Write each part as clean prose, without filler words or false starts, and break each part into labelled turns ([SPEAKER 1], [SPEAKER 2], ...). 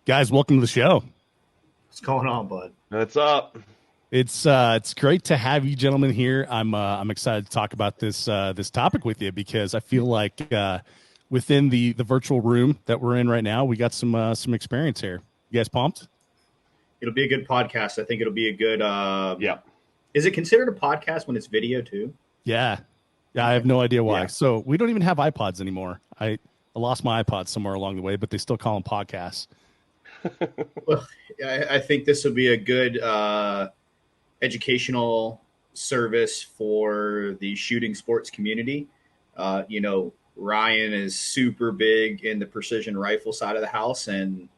[SPEAKER 1] Guys, welcome to the show.
[SPEAKER 2] What's going on, bud?
[SPEAKER 3] What's up?
[SPEAKER 1] It's great to have you gentlemen here. I'm excited to talk about this topic with you because I feel like within the virtual room that we're in right now, we got some experience here. You guys pumped?
[SPEAKER 2] It'll be a good podcast. I think it'll be a good.
[SPEAKER 3] Yeah.
[SPEAKER 2] Is it considered a podcast when it's video too?
[SPEAKER 1] Yeah. I have no idea why.
[SPEAKER 2] Yeah.
[SPEAKER 1] So we don't even have iPods anymore. I lost my iPod somewhere along the way, but they still call them podcasts.
[SPEAKER 2] Well, I think this will be a good educational service for the shooting sports community. Ryan is super big in the precision rifle side of the house, and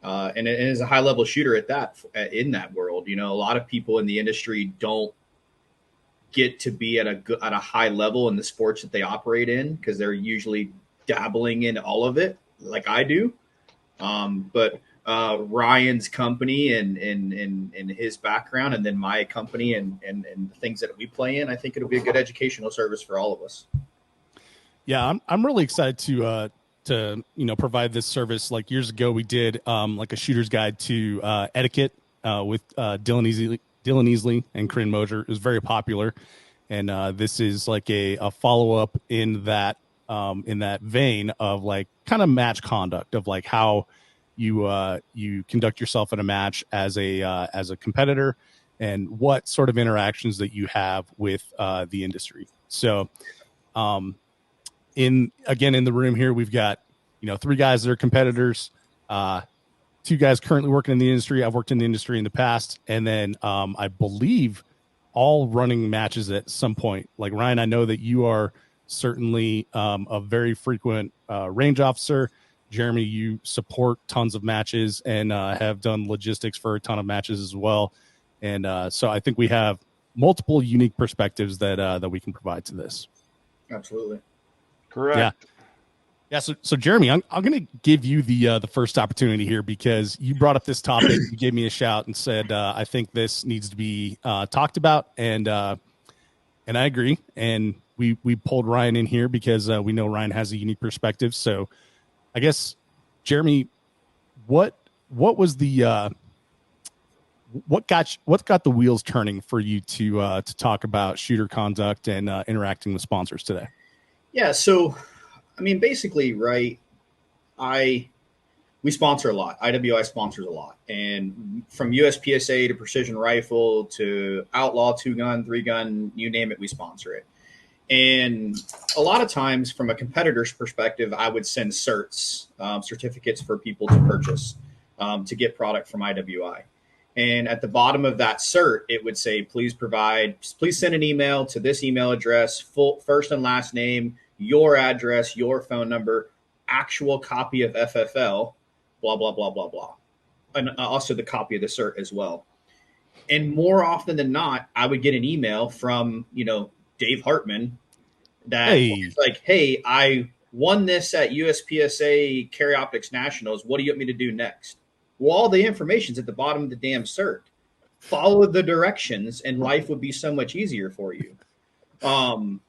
[SPEAKER 2] is a high level shooter at that in that world. A lot of people in the industry don't get to be at a high level in the sports that they operate in because they're usually dabbling in all of it, like I do. But Ryan's company and his background, and then my company and the things that we play in, I think it'll be a good educational service for all of us.
[SPEAKER 1] Yeah, I'm really excited to provide this service. Like years ago, we did like a shooter's guide to etiquette with Dylan Easley and Corinne Moser. It was very popular, and this is like a follow up in that vein of like kind of match conduct of like how you conduct yourself in a match as a competitor and what sort of interactions that you have with the industry. So in the room here, we've got, 3 guys that are competitors, 2 guys currently working in the industry. I've worked in the industry in the past. And then I believe all running matches at some point. Like Ryan, I know that you are certainly a very frequent range officer. Jeremy, you support tons of matches and have done logistics for a ton of matches as well. And so I think we have multiple unique perspectives that we can provide to this.
[SPEAKER 2] Absolutely.
[SPEAKER 3] Correct.
[SPEAKER 1] Yeah. So Jeremy, I'm going to give you the first opportunity here because you brought up this topic. You gave me a shout and said, I think this needs to be talked about. And I agree. And we pulled Ryan in here because we know Ryan has a unique perspective. So I guess, Jeremy, what was the what got the wheels turning for you to talk about shooter conduct and interacting with sponsors today?
[SPEAKER 2] Yeah, so I mean, basically, right? We sponsor a lot. IWI sponsors a lot, and from USPSA to precision rifle to outlaw 2-gun, 3-gun, you name it, we sponsor it. And a lot of times from a competitor's perspective, I would send certs, certificates for people to purchase to get product from IWI. And at the bottom of that cert, it would say, please send an email to this email address, full first and last name, your address, your phone number, actual copy of FFL, blah, blah, blah, blah, blah. And also the copy of the cert as well. And more often than not, I would get an email from, Dave Hartman that was like, hey, I won this at USPSA Carry Optics Nationals. What do you want me to do next? Well, all the information's at the bottom of the damn cert. Follow the directions and life would be so much easier for you. And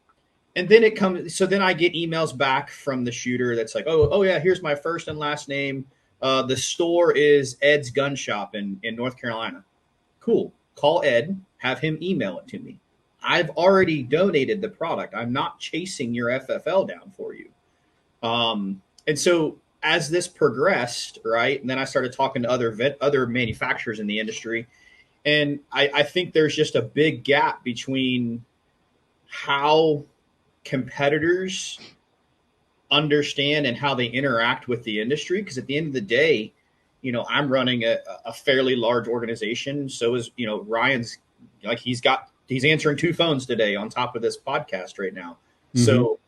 [SPEAKER 2] then it comes, so then I get emails back from the shooter that's like, oh yeah, here's my first and last name. The store is Ed's Gun Shop in North Carolina. Cool. Call Ed, have him email it to me. I've already donated the product. I'm not chasing your FFL down for you. And so as this progressed, right, and then I started talking to other manufacturers in the industry, and I think there's just a big gap between how competitors understand and how they interact with the industry. Because at the end of the day, I'm running a fairly large organization. So is, Ryan's, like he's answering 2 phones today on top of this podcast right now. Mm-hmm. So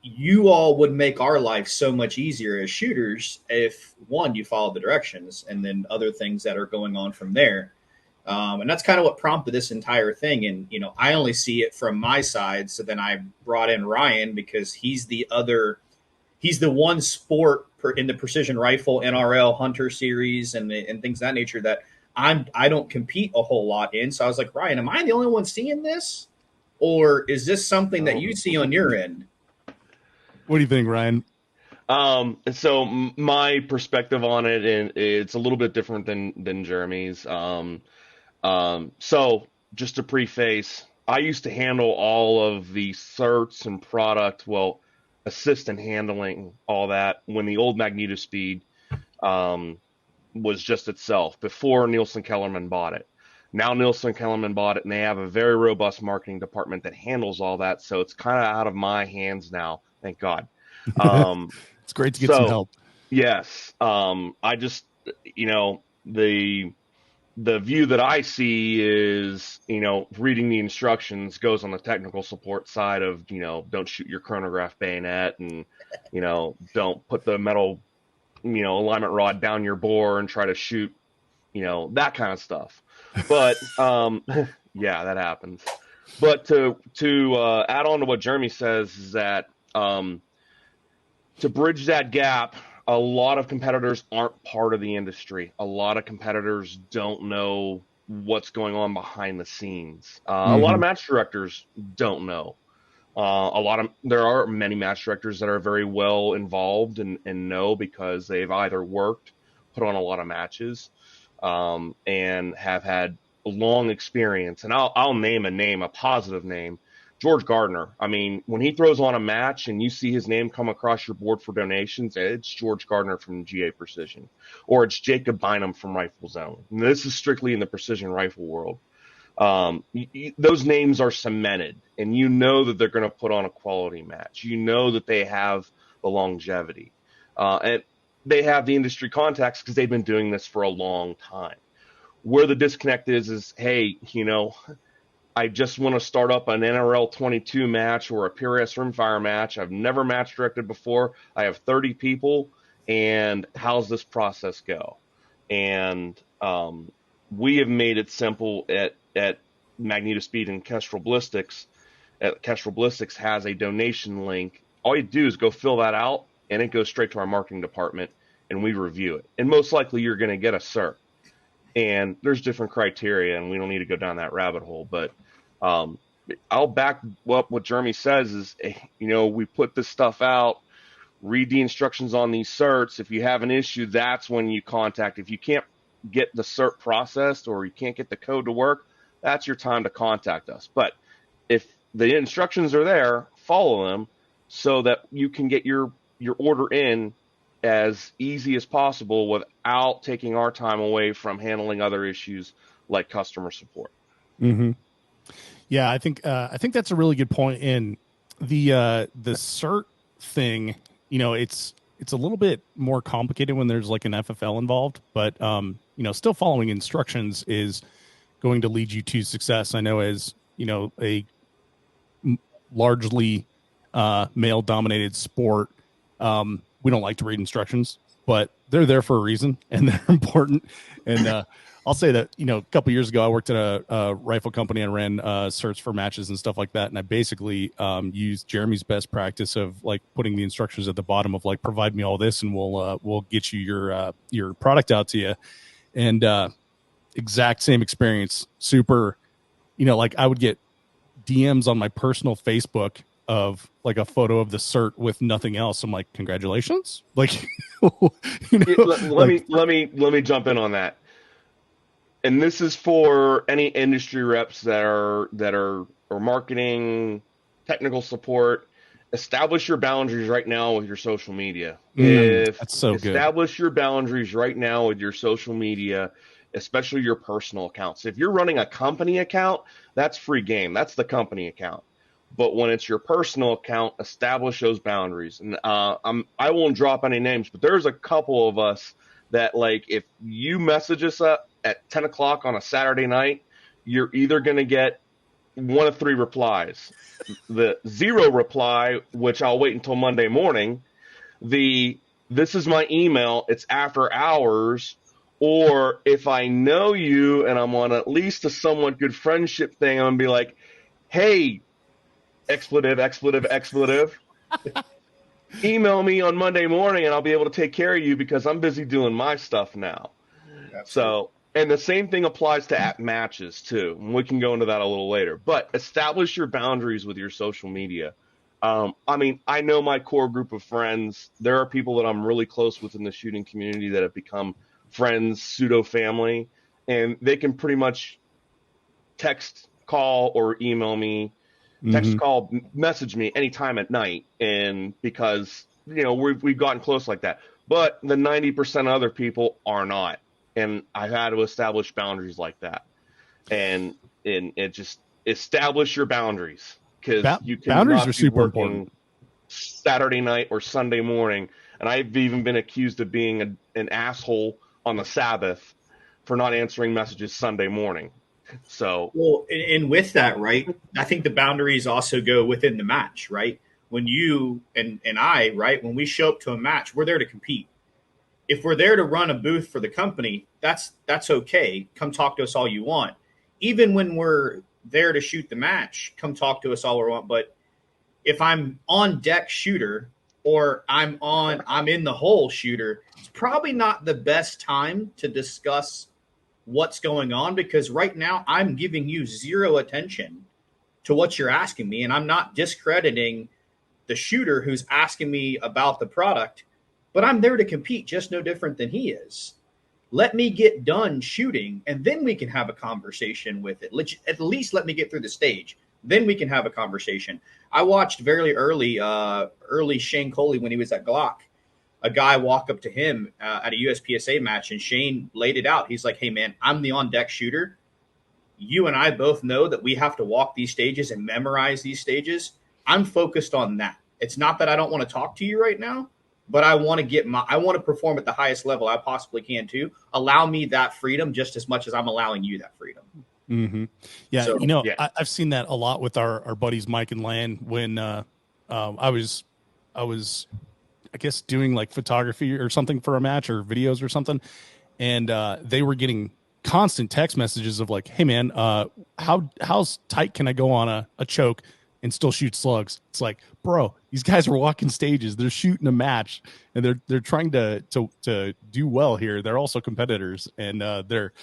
[SPEAKER 2] you all would make our life so much easier as shooters if, one, you follow the directions and then other things that are going on from there. And that's kind of what prompted this entire thing. And, I only see it from my side. So then I brought in Ryan because he's the one sport in the precision rifle NRL Hunter series and things of that nature that I don't compete a whole lot in. So I was like, Ryan, am I the only one seeing this? Or is this something that you see on your end?
[SPEAKER 1] What do you think, Ryan?
[SPEAKER 3] And so my perspective on it, and it's a little bit different than Jeremy's. So just to preface, I used to handle all of the certs and product, well, assist in handling all that when the old MagnetoSpeed was just itself before Nielsen Kellerman bought it. Now Nielsen Kellerman bought it, and they have a very robust marketing department that handles all that. So it's kind of out of my hands now, thank God.
[SPEAKER 1] It's great to get some help.
[SPEAKER 3] Yes, I just, the view that I see is, reading the instructions goes on the technical support side of, don't shoot your chronograph bayonet, and, don't put the metal, alignment rod down your bore and try to shoot, that kind of stuff. But yeah, that happens. But to add on to what Jeremy says is that to bridge that gap, a lot of competitors aren't part of the industry. A lot of competitors don't know what's going on behind the scenes. A lot of match directors don't know. There are many match directors that are very well involved and know, because they've either worked, put on a lot of matches, and have had long experience. And I'll name a positive name. George Gardner. I mean, when he throws on a match and you see his name come across your board for donations, it's George Gardner from GA Precision, or it's Jacob Bynum from Rifle Zone. And this is strictly in the precision rifle world. Those names are cemented, and you know that they're going to put on a quality match. You know that they have the longevity, and they have the industry contacts because they've been doing this for a long time. Where the disconnect is, hey, I just want to start up an NRL 22 match or a PRS rimfire match. I've never match directed before. I have 30 people, and how's this process go? And we have made it simple at MagnetoSpeed and Kestrel Ballistics. Kestrel Ballistics has a donation link. All you do is go fill that out, and it goes straight to our marketing department, and we review it. And most likely you're going to get a cert. And there's different criteria, and we don't need to go down that rabbit hole. But I'll back up what Jeremy says is, we put this stuff out, read the instructions on these certs. If you have an issue, that's when you contact. If you can't get the cert processed or you can't get the code to work, that's your time to contact us. But if the instructions are there, follow them so that you can get your order in as easy as possible without taking our time away from handling other issues like customer support.
[SPEAKER 1] Mm-hmm. Yeah, I think that's a really good point. In the cert thing, it's a little bit more complicated when there's like an FFL involved, but still following instructions is going to lead you to success. I know, as a largely male dominated sport, we don't like to read instructions, but they're there for a reason, and they're important. And I'll say that, a couple years ago, I worked at a rifle company and ran certs for matches and stuff like that. And I basically used Jeremy's best practice of like putting the instructions at the bottom of like, provide me all this, and we'll get you your product out to you. And exact same experience. Super, like I would get DMs on my personal Facebook of like a photo of the cert with nothing else. I'm like, congratulations. Like,
[SPEAKER 3] let me jump in on that. And this is for any industry reps that are marketing, technical support. Establish your boundaries right now with your social media.
[SPEAKER 1] That's so good.
[SPEAKER 3] Establish your boundaries right now with your social media, especially your personal accounts. If you're running a company account, that's free game. That's the company account. But when it's your personal account, establish those boundaries. And I won't drop any names, but there's a couple of us that, like, if you message us up at 10 o'clock on a Saturday night, you're either going to get one of three replies. The zero reply, which I'll wait until Monday morning. This is my email, it's after hours. Or if I know you and I'm on at least a somewhat good friendship thing, I'm going to be like, hey, expletive. Email me on Monday morning and I'll be able to take care of you because I'm busy doing my stuff now. Absolutely. So, and the same thing applies to at matches too. And we can go into that a little later. But establish your boundaries with your social media. I mean, I know my core group of friends. There are people that I'm really close with in the shooting community that have become friends, pseudo family, and they can pretty much text, call, or email me, text, call, message me anytime at night. And because, we've gotten close like that. But the 90% of other people are not. And I've had to establish boundaries like that. And it just establish your boundaries, because you
[SPEAKER 1] boundaries
[SPEAKER 3] cannot
[SPEAKER 1] are
[SPEAKER 3] be
[SPEAKER 1] super
[SPEAKER 3] working
[SPEAKER 1] important.
[SPEAKER 3] Saturday night or Sunday morning. And I've even been accused of being an asshole on the Sabbath for not answering messages Sunday morning. So,
[SPEAKER 2] well, and with that, right, I think the boundaries also go within the match, right? When you and I, right, when we show up to a match, we're there to compete. If we're there to run a booth for the company, that's okay. Come talk to us all you want. Even when we're there to shoot the match, come talk to us all we want. But if I'm on deck shooter, or I'm in the hole shooter, it's probably not the best time to discuss what's going on, because right now I'm giving you zero attention to what you're asking me, and I'm not discrediting the shooter who's asking me about the product, but I'm there to compete just no different than he is. Let me get done shooting, and then we can have a conversation with it. At least let me get through the stage. Then we can have a conversation. I watched very early Shane Coley when he was at Glock. A guy walk up to him at a USPSA match, and Shane laid it out. He's like, hey, man, I'm the on-deck shooter. You and I both know that we have to walk these stages and memorize these stages. I'm focused on that. It's not that I don't want to talk to you right now, but I want to perform at the highest level I possibly can too. Allow me that freedom just as much as I'm allowing you that freedom.
[SPEAKER 1] Mm-hmm. Yeah.
[SPEAKER 2] So,
[SPEAKER 1] I've seen that a lot with our buddies, Mike and Lan, when I was, I guess, doing like photography or something for a match or videos or something. And they were getting constant text messages of like, hey man, how tight can I go on a choke and still shoot slugs? It's like, bro, these guys are walking stages. They're shooting a match, and they're trying to do well here. They're also competitors, and they're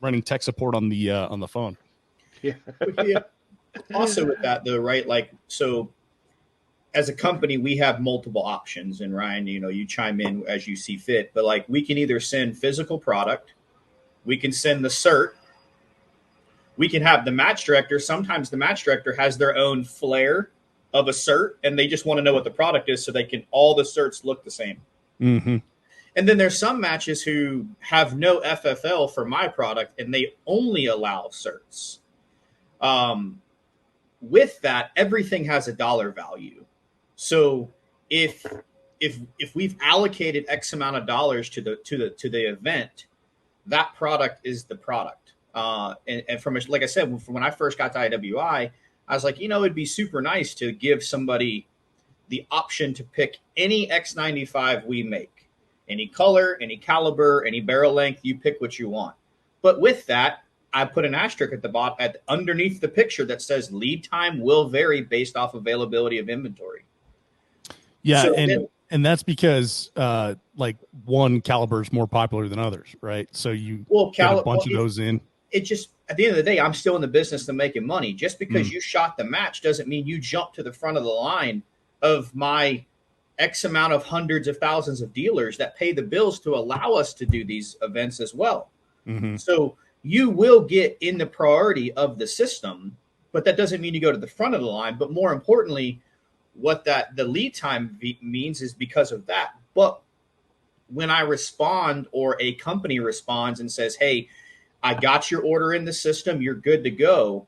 [SPEAKER 1] running tech support on the phone.
[SPEAKER 2] Yeah. Also with that though, right? Like, so as a company, we have multiple options, and Ryan, you chime in as you see fit. But like, we can either send physical product, we can send the cert. We can have the match director. Sometimes the match director has their own flair of a cert, and they just want to know what the product is, so all the certs look the same.
[SPEAKER 1] Mm-hmm.
[SPEAKER 2] And then there's some matches who have no FFL for my product, and they only allow certs. With that, everything has a dollar value. So if we've allocated X amount of dollars to the event, that product is the product. And from like I said, from when I first got to IWI, I was like, it'd be super nice to give somebody the option to pick any X95 we make, any color, any caliber, any barrel length. You pick what you want. But with that, I put an asterisk at the bottom, underneath the picture, that says lead time will vary based off availability of inventory.
[SPEAKER 1] Yeah, so, and that's because like one caliber is more popular than others, right? So you get a bunch of those in.
[SPEAKER 2] It just, at the end of the day, I'm still in the business of making money. Just because you shot the match doesn't mean you jump to the front of the line of my X amount of hundreds of thousands of dealers that pay the bills to allow us to do these events as well.
[SPEAKER 1] Mm-hmm.
[SPEAKER 2] So you will get in the priority of the system, but that doesn't mean you go to the front of the line. But more importantly, what the lead time means is because of that. But when I respond, or a company responds and says, hey, I got your order in the system, you're good to go.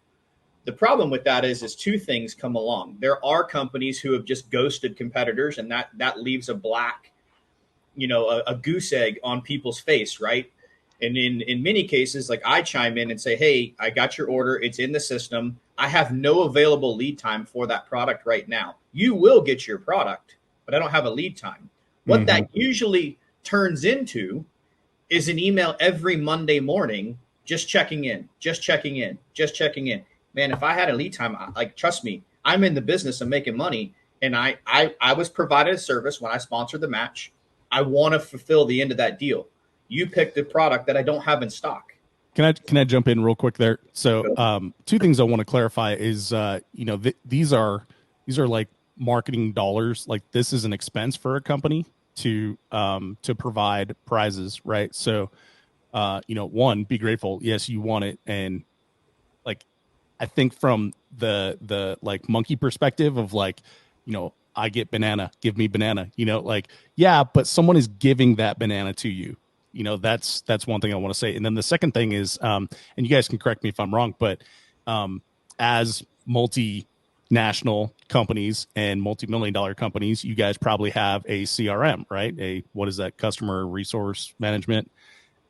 [SPEAKER 2] The problem with that is two things come along. There are companies who have just ghosted competitors, and that leaves a black, a goose egg on people's face, right? And in many cases, like, I chime in and say, hey, I got your order. It's in the system. I have no available lead time for that product right now. You will get your product, but I don't have a lead time. What that usually turns into is an email every Monday morning, just checking in. Man, if I had a lead time, like, trust me, I'm in the business of making money, and I was provided a service when I sponsored the match. I want to fulfill the end of that deal. You picked a product that I don't have in stock.
[SPEAKER 1] Can I jump in real quick there? So two things I want to clarify is these are like marketing dollars, like this is an expense for a company to provide prizes, right? So, one, be grateful. Yes, you want it. And like, I think from the like monkey perspective of like, I get banana, give me banana, like, yeah, but someone is giving that banana to you. That's one thing I want to say. And then the second thing is, and you guys can correct me if I'm wrong, but as multinational companies and multi-million-dollar companies, you guys probably have a CRM, right? What is that? Customer resource management,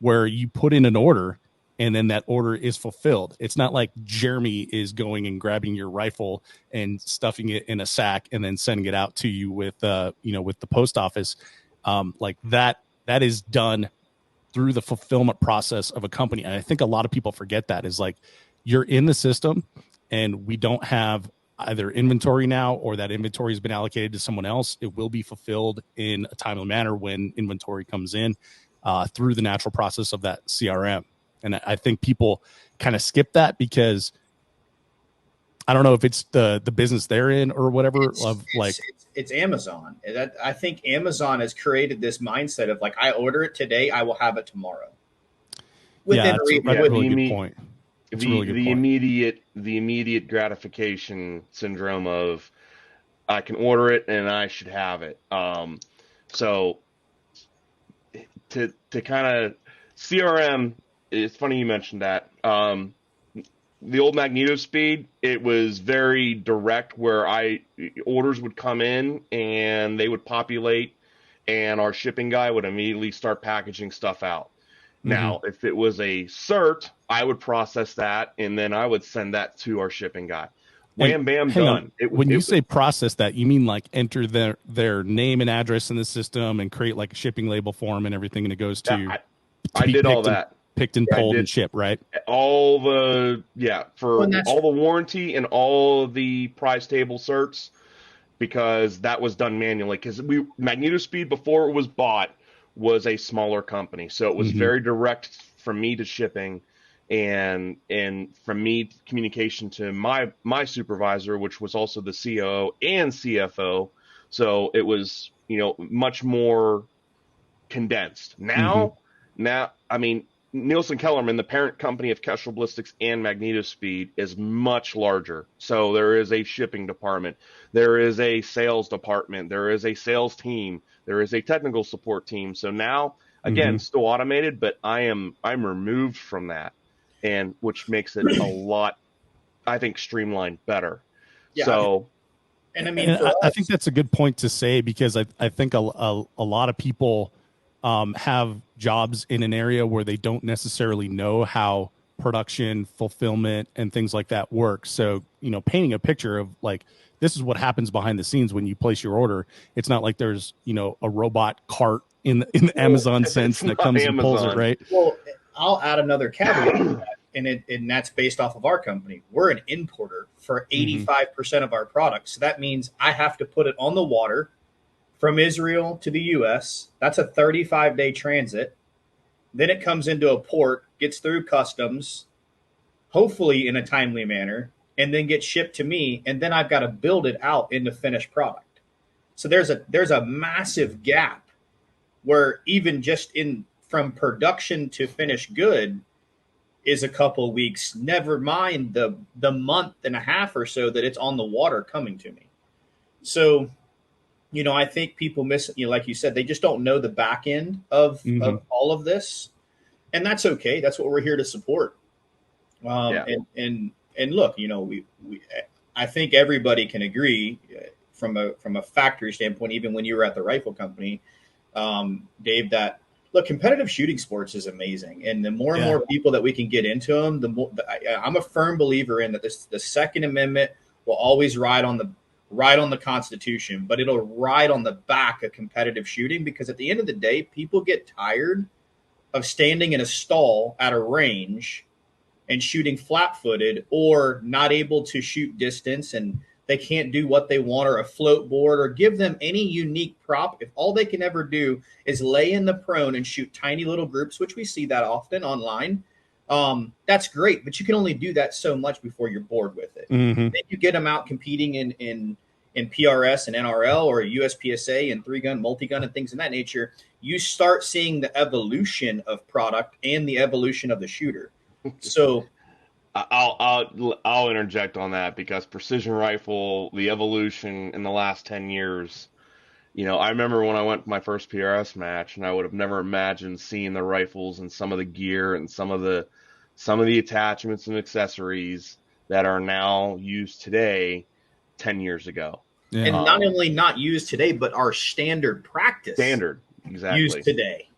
[SPEAKER 1] where you put in an order and then that order is fulfilled. It's not like Jeremy is going and grabbing your rifle and stuffing it in a sack and then sending it out to you with with the post office. Like that is done through the fulfillment process of a company. And I think a lot of people forget that is like, you're in the system and we don't have either inventory now, or that inventory has been allocated to someone else. It will be fulfilled in a timely manner when inventory comes in through the natural process of that CRM. And I think people kind of skip that because I don't know if it's the business they're in or whatever.
[SPEAKER 2] It's Amazon. I think Amazon has created this mindset of like, I order it today, I will have it tomorrow.
[SPEAKER 1] That's a really good point.
[SPEAKER 3] The immediate gratification syndrome of I can order it and I should have it. So to kind of CRM, it's funny you mentioned that. The old Magneto Speed, it was very direct where orders would come in and they would populate and our shipping guy would immediately start packaging stuff out. Mm-hmm. Now, if it was a cert, I would process that and then I would send that to our shipping guy. Wham, bam, done.
[SPEAKER 1] When you say process that, you mean like enter their name and address in the system and create like a shipping label form and everything, and it goes to
[SPEAKER 3] I did all that.
[SPEAKER 1] Picked and pulled and shipped, right?
[SPEAKER 3] All the all the warranty and all the price table certs, because that was done manually. Because Magneto Speed, before it was bought, was a smaller company, so it was very direct from me to shipping, and from me communication to my supervisor, which was also the COO and CFO. So it was much more condensed. Now, I mean, Nielsen Kellerman, the parent company of Kestrel Ballistics and Magneto Speed, is much larger. So there is a shipping department, there is a sales department, there is a sales team, there is a technical support team. So now, again, still automated, but I'm removed from that, and which makes it a lot, I think, streamlined better. Yeah. So,
[SPEAKER 2] and I mean,
[SPEAKER 1] I think that's a good point to say, because I think a lot of people have jobs in an area where they don't necessarily know how production, fulfillment, and things like that work. So, painting a picture of like, this is what happens behind the scenes when you place your order. It's not like there's, a robot cart in the Amazon sense that comes and pulls it, right?
[SPEAKER 2] Well, I'll add another caveat to that, and that's based off of our company. We're an importer for 85% of our products. So that means I have to put it on the water from Israel to the U.S. That's a 35-day transit. Then it comes into a port, gets through customs, hopefully in a timely manner, and then gets shipped to me. And then I've got to build it out into finished product. So there's a massive gap where even just from production to finished good is a couple of weeks. Never mind the month and a half or so that it's on the water coming to me. So, I think people miss, like you said, they just don't know the back end of all of this, and that's okay. That's what we're here to support. And look, I think everybody can agree from a factory standpoint, even when you were at the rifle company, Dave, that look, competitive shooting sports is amazing, and the more and more people that we can get into them, the more. I'm a firm believer in that the Second Amendment will always ride on the Constitution, but it'll ride on the back of competitive shooting, because at the end of the day, people get tired of standing in a stall at a range and shooting flat-footed, or not able to shoot distance, and they can't do what they want, or a float board, or give them any unique prop. If all they can ever do is lay in the prone and shoot tiny little groups, which we see that often online, that's great, but you can only do that so much before you're bored with it. Then you get them out competing in in PRS and NRL or USPSA and 3-gun, multi-gun, and things of that nature, you start seeing the evolution of product and the evolution of the shooter. So
[SPEAKER 3] I'll interject on that, because precision rifle, the evolution in the last 10 years, I remember when I went to my first PRS match, and I would have never imagined seeing the rifles and some of the gear and some of the attachments and accessories that are now used today 10 years ago.
[SPEAKER 2] Yeah. And not only not used today, but our standard practice.
[SPEAKER 3] Exactly.
[SPEAKER 2] Used today.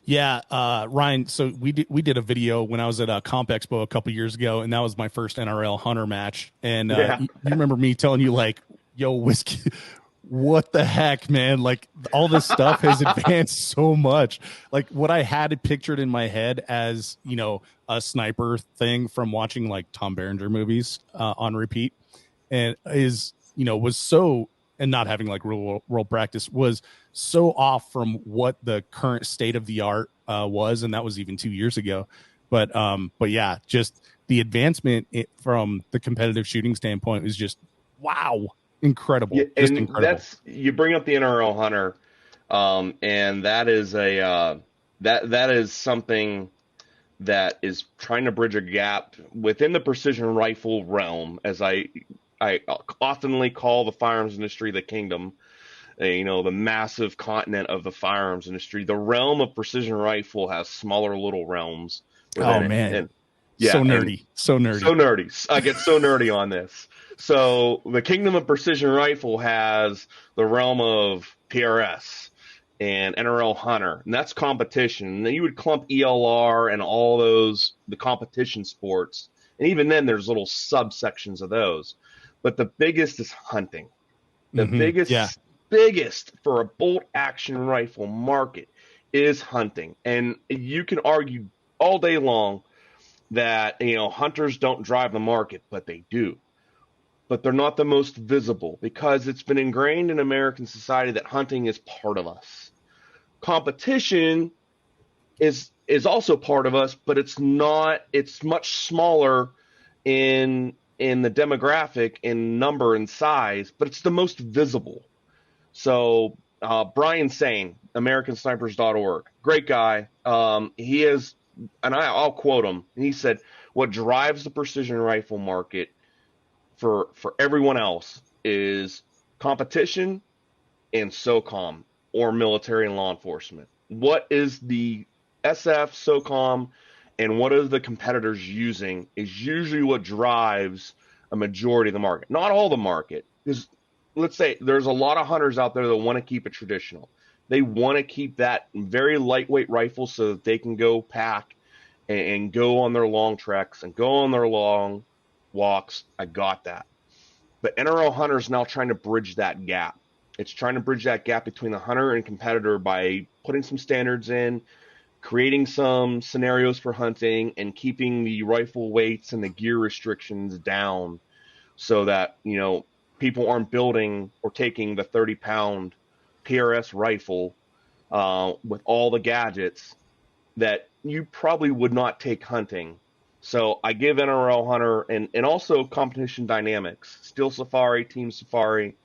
[SPEAKER 1] Yeah, Ryan. So we did a video when I was at Comp Expo a couple years ago, and that was my first NRL Hunter match. And you remember me telling you, like, "Yo, Whiskey, what the heck, man? Like, all this stuff has advanced so much. Like, what I had pictured in my head as, a sniper thing from watching like Tom Berenger movies on repeat, and was so, and not having like real world practice, was so off from what the current state of the art was, and that was even 2 years ago. But yeah, just the advancement from the competitive shooting standpoint was just wow, incredible.
[SPEAKER 3] Yeah,
[SPEAKER 1] just
[SPEAKER 3] and
[SPEAKER 1] incredible.
[SPEAKER 3] You bring up the NRL Hunter, and that is that is something that is trying to bridge a gap within the precision rifle realm, as I oftenly call the firearms industry the kingdom. The massive continent of the firearms industry. The realm of precision rifle has smaller little realms.
[SPEAKER 1] Oh man,
[SPEAKER 3] and,
[SPEAKER 1] so nerdy.
[SPEAKER 3] I get so nerdy on this. So the kingdom of precision rifle has the realm of PRS and NRL Hunter, and that's competition. And then you would clump ELR and all those, the competition sports, and even then there's little subsections of those. But the biggest is hunting. The biggest for a bolt action rifle market is hunting. And you can argue all day long that, hunters don't drive the market, but they do. But they're not the most visible, because it's been ingrained in American society that hunting is part of us. Competition is also part of us, but it's not. It's much smaller in the demographic, in number and size, but it's the most visible. So Brian Sane, AmericanSnipers.org, great guy. He is, and I'll quote him. He said, "What drives the precision rifle market for everyone else is competition and SOCOM, or military and law enforcement. What is the SF, SOCOM, and what are the competitors using is usually what drives a majority of the market. Not all the market, because let's say there's a lot of hunters out there that want to keep it traditional. They want to keep that very lightweight rifle so that they can go pack and go on their long treks and go on their long walks. I got that. But NRL Hunter is now trying to bridge that gap. It's trying to bridge that gap between the hunter and competitor by putting some standards in, creating some scenarios for hunting, and keeping the rifle weights and the gear restrictions down so that, people aren't building or taking the 30-pound PRS rifle with all the gadgets that you probably would not take hunting. So I give NRL Hunter and also competition dynamics, Steel Safari, Team Safari,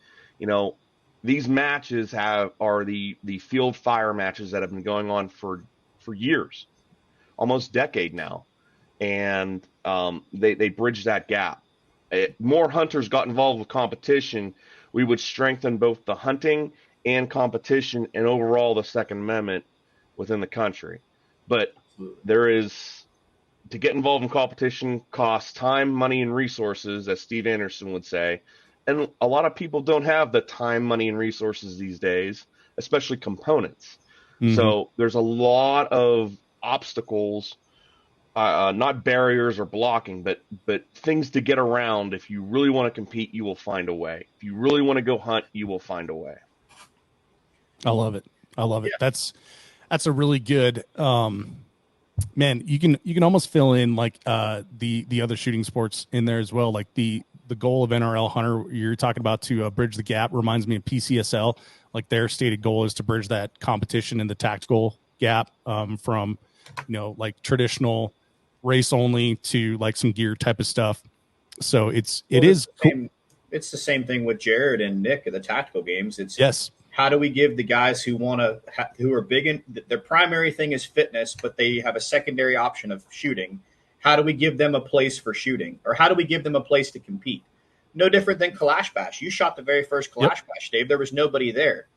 [SPEAKER 3] these matches are the field fire matches that have been going on for years, almost decade now. And they bridge that gap. More hunters got involved with competition, we would strengthen both the hunting and competition and overall the Second Amendment within the country. But to get involved in competition costs time, money, and resources, as Steve Anderson would say. And a lot of people don't have the time, money, and resources these days, especially components. Mm-hmm. So there's a lot of obstacles, not barriers or blocking, but things to get around. If you really want to compete, you will find a way. If you really want to go hunt, you will find a way.
[SPEAKER 1] I love it. Yeah. That's a really good, man. You can almost fill in like the other shooting sports in there as well. Like the goal of NRL Hunter you're talking about to bridge the gap reminds me of PCSL. Like their stated goal is to bridge that competition and the tactical gap from like traditional race only to like some gear type of stuff. So it is cool.
[SPEAKER 2] it's the same thing with Jared and Nick at the tactical games. It's
[SPEAKER 1] Yes.
[SPEAKER 2] how do we give the guys who who are big in their primary thing is fitness, but they have a secondary option of shooting. How do we give them a place for shooting, or how do we give them a place to compete? No different than Kalash Bash. You shot the very first Kalash Bash, Dave. There was nobody there.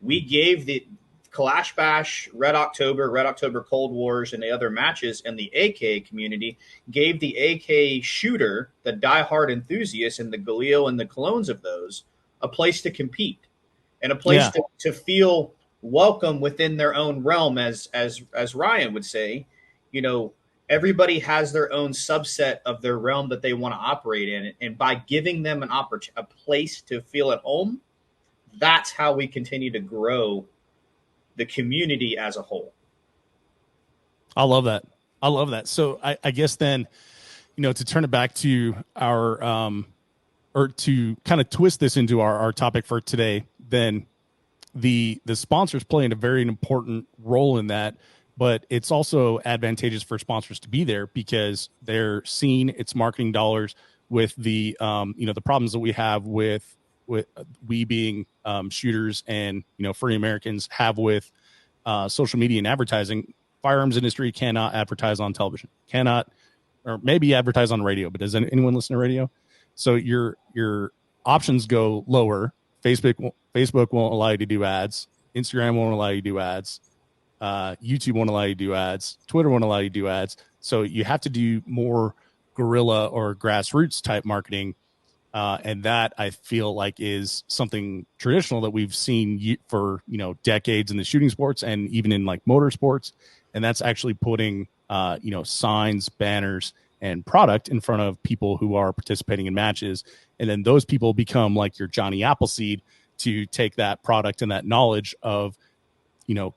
[SPEAKER 2] We gave the Kalash Bash, Red October Cold Wars, and the other matches, and the AK community gave the AK shooter, the diehard enthusiasts, and the Galil and the clones of those a place to compete and a place to feel welcome within their own realm. As Ryan would say, everybody has their own subset of their realm that they want to operate in, and by giving them a place to feel at home, that's how we continue to grow the community as a whole.
[SPEAKER 1] I love that. So I guess then, to turn it back to our, or to kind of twist this into our topic for today, then the sponsors playing a very important role in that, but it's also advantageous for sponsors to be there because they're seeing its marketing dollars with the, the problems that we have with we being shooters and, free Americans have with social media and advertising. Firearms industry cannot advertise on television, or maybe advertise on radio, but does anyone listen to radio? So your options go lower. Facebook won't allow you to do ads. Instagram won't allow you to do ads. YouTube won't allow you to do ads. Twitter won't allow you to do ads. So you have to do more guerrilla or grassroots type marketing. And that I feel like is something traditional that we've seen for, decades in the shooting sports and even in like motorsports. And that's actually putting, signs, banners, and product in front of people who are participating in matches. And then those people become like your Johnny Appleseed to take that product and that knowledge of,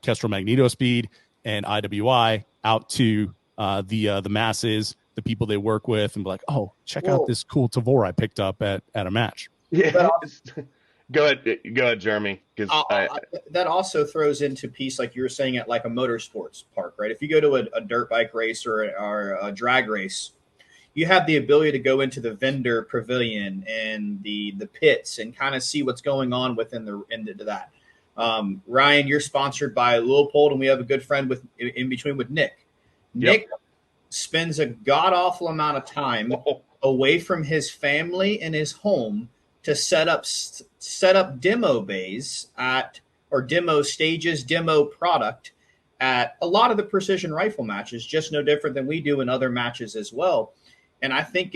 [SPEAKER 1] Kestrel Magneto Speed and IWI out to the masses, the people they work with, and be like, oh, check out this cool Tavor I picked up at a match.
[SPEAKER 3] Yeah. Go ahead, Jeremy.
[SPEAKER 2] That also throws into piece, like you were saying, at like a motorsports park, right? If you go to a dirt bike race or a drag race, you have the ability to go into the vendor pavilion and the pits and kind of see what's going on into that. Ryan, you're sponsored by Leupold, and we have a good friend in between with Nick. Nick spends a god awful amount of time away from his family and his home to set up demo bays or demo stages, demo product at a lot of the precision rifle matches, just no different than we do in other matches as well. And I think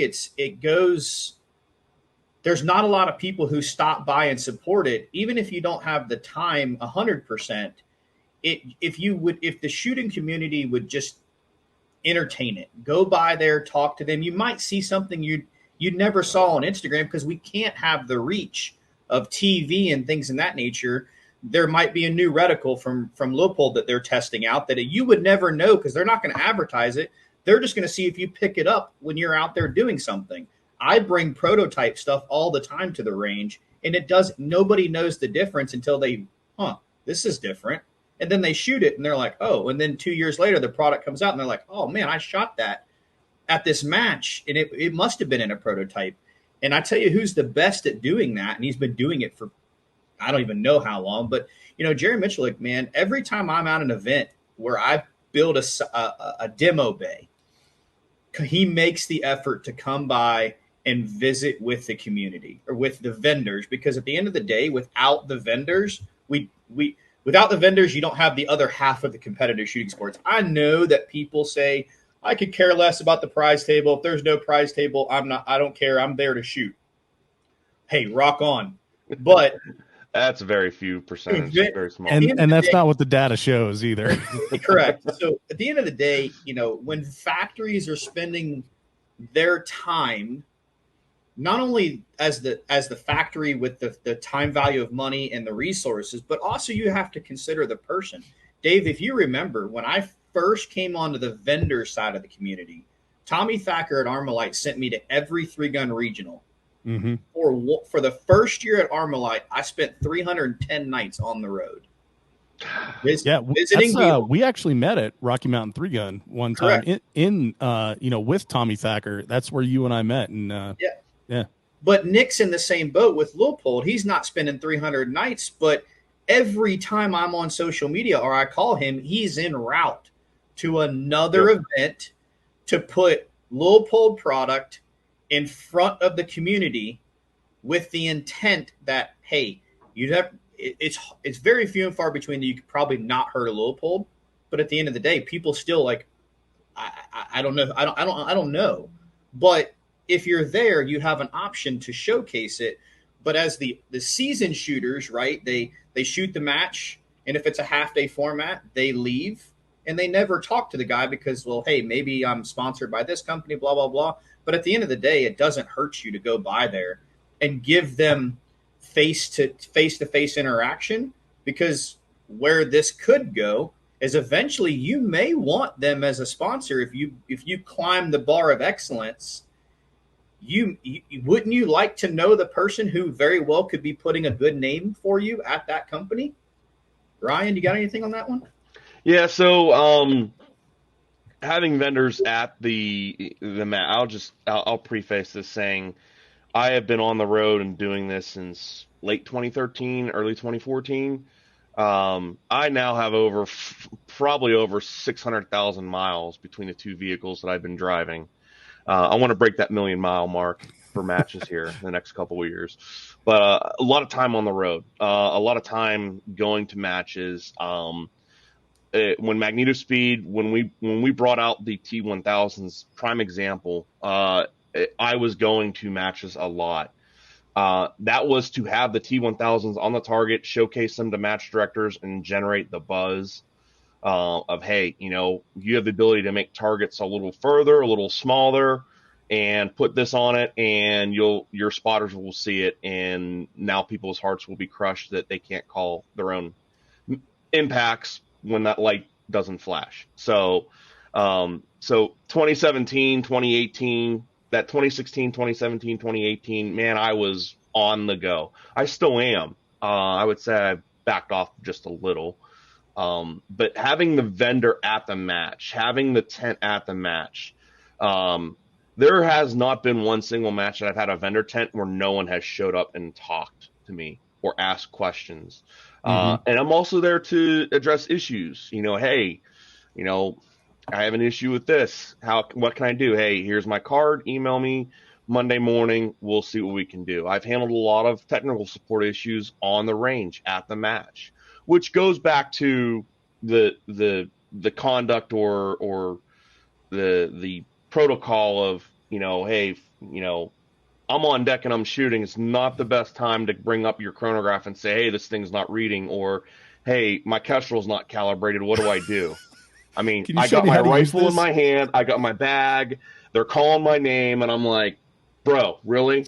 [SPEAKER 2] there's not a lot of people who stop by and support it, even if you don't have the time 100%. If the shooting community would just entertain it, go by there, talk to them, you might see something you'd never saw on Instagram, because we can't have the reach of TV and things in that nature. There might be a new reticle from Leupold that they're testing out that you would never know, because they're not going to advertise it. They're just going to see if you pick it up when you're out there doing something. I bring prototype stuff all the time to the range, and nobody knows the difference until this is different. And then they shoot it and they're like, oh, and then 2 years later, the product comes out and they're like, oh man, I shot that at this match, and it must have been in a prototype. And I tell you who's the best at doing that, and he's been doing it for I don't even know how long, but Jerry Mitchell, man, every time I'm at an event where I build a demo bay, he makes the effort to come by and visit with the community or with the vendors, because at the end of the day, without the vendors, without the vendors, you don't have the other half of the competitive shooting sports. I know that people say, I could care less about the prize table. If there's no prize table, I don't care. I'm there to shoot. Hey, rock on. But
[SPEAKER 3] that's very few percentage, very small.
[SPEAKER 1] And that's not what the data shows either.
[SPEAKER 2] Correct. So at the end of the day, when factories are spending their time, not only as the factory with the time value of money and the resources, but also you have to consider the person. Dave, if you remember, when I first came onto the vendor side of the community, Tommy Thacker at Armalite sent me to every 3-gun regional. Mm-hmm. For the first year at Armalite, I spent 310 nights on the road. Visiting.
[SPEAKER 1] We actually met at Rocky Mountain 3-Gun one time in with Tommy Thacker. That's where you and I met. And
[SPEAKER 2] But Nick's in the same boat with Leupold. He's not spending 300 nights, but every time I'm on social media or I call him, he's en route to another event to put Leupold product in front of the community with the intent that, hey, it's very few and far between that you could probably not hurt a Leupold, but at the end of the day, people still like, I don't know. I don't know. But if you're there, you have an option to showcase it. But as the season shooters, right, they shoot the match, and if it's a half-day format, they leave, and they never talk to the guy because, well, hey, maybe I'm sponsored by this company, blah, blah, blah. But at the end of the day, it doesn't hurt you to go by there and give them face-to-face interaction, because where this could go is eventually you may want them as a sponsor. If you climb the bar of excellence, you wouldn't you like to know the person who very well could be putting a good name for you at that company? Ryan, you got anything on that one?
[SPEAKER 3] Yeah, so having vendors at the I'll preface this saying I have been on the road and doing this since late 2013, early 2014. I now have probably over 600,000 miles between the two vehicles that I've been driving. I want to break that 1,000,000-mile mark for matches here in the next couple of years. But a lot of time on the road, a lot of time going to matches. When MagnetoSpeed, when we brought out the T1000s, prime example, I was going to matches a lot. That was to have the T1000s on the target, showcase them to match directors, and generate the buzz of, hey, you have the ability to make targets a little further, a little smaller, and put this on it, and your spotters will see it, and now people's hearts will be crushed that they can't call their own impacts when that light doesn't flash. So 2017, 2018, that 2016, 2017, 2018, man, I was on the go. I still am. I would say I've backed off just a little. But having the vendor at the match, having the tent at the match, there has not been one single match that I've had a vendor tent where no one has showed up and talked to me or asked questions. And I'm also there to address issues. Hey, I have an issue with this. What can I do? Hey, here's my card. Email me Monday morning. We'll see what we can do. I've handled a lot of technical support issues on the range at the match, which goes back to the conduct or the protocol of, hey, I'm on deck and I'm shooting. It's not the best time to bring up your chronograph and say, hey, this thing's not reading, or hey, my Kestrel's not calibrated. What do I do? I mean, I got my rifle in my hand. I got my bag. They're calling my name, and I'm like, bro, really?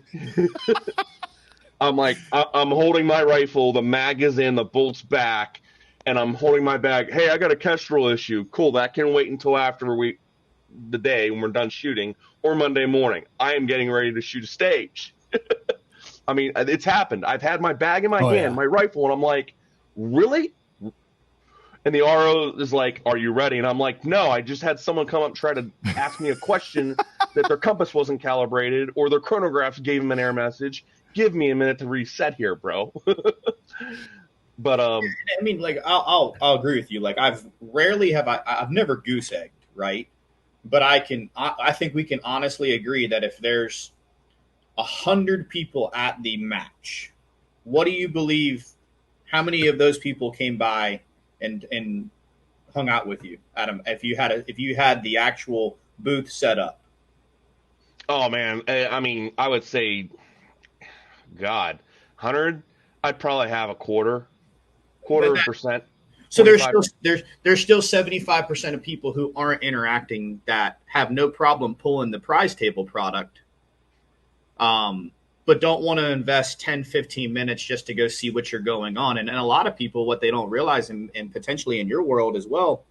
[SPEAKER 3] I'm like, I'm holding my rifle. The mag is in, the bolt's back, and I'm holding my bag. Hey, I got a Kestrel issue. Cool, that can wait until after the day when we're done shooting, or Monday morning. I am getting ready to shoot a stage. I mean, it's happened. I've had my bag in my hand, my rifle, and I'm like, really? And the RO is like, are you ready? And I'm like, no, I just had someone come up and try to ask me a question that their compass wasn't calibrated or their chronograph gave them an error message. Give me a minute to reset here, bro. But
[SPEAKER 2] I mean, like, I'll agree with you. Like, I've never goose egged, right? But I think we can honestly agree that if there's 100 people at the match, what do you believe? How many of those people came by and hung out with you, Adam? If you had the actual booth set up?
[SPEAKER 3] Oh man, I mean, I would say, God, 100. I'd probably have a quarter percent.
[SPEAKER 2] So there's still 75% of people who aren't interacting that have no problem pulling the prize table product, but don't want to invest 10, 15 minutes just to go see what you're going on. And a lot of people, what they don't realize, and potentially in your world as well,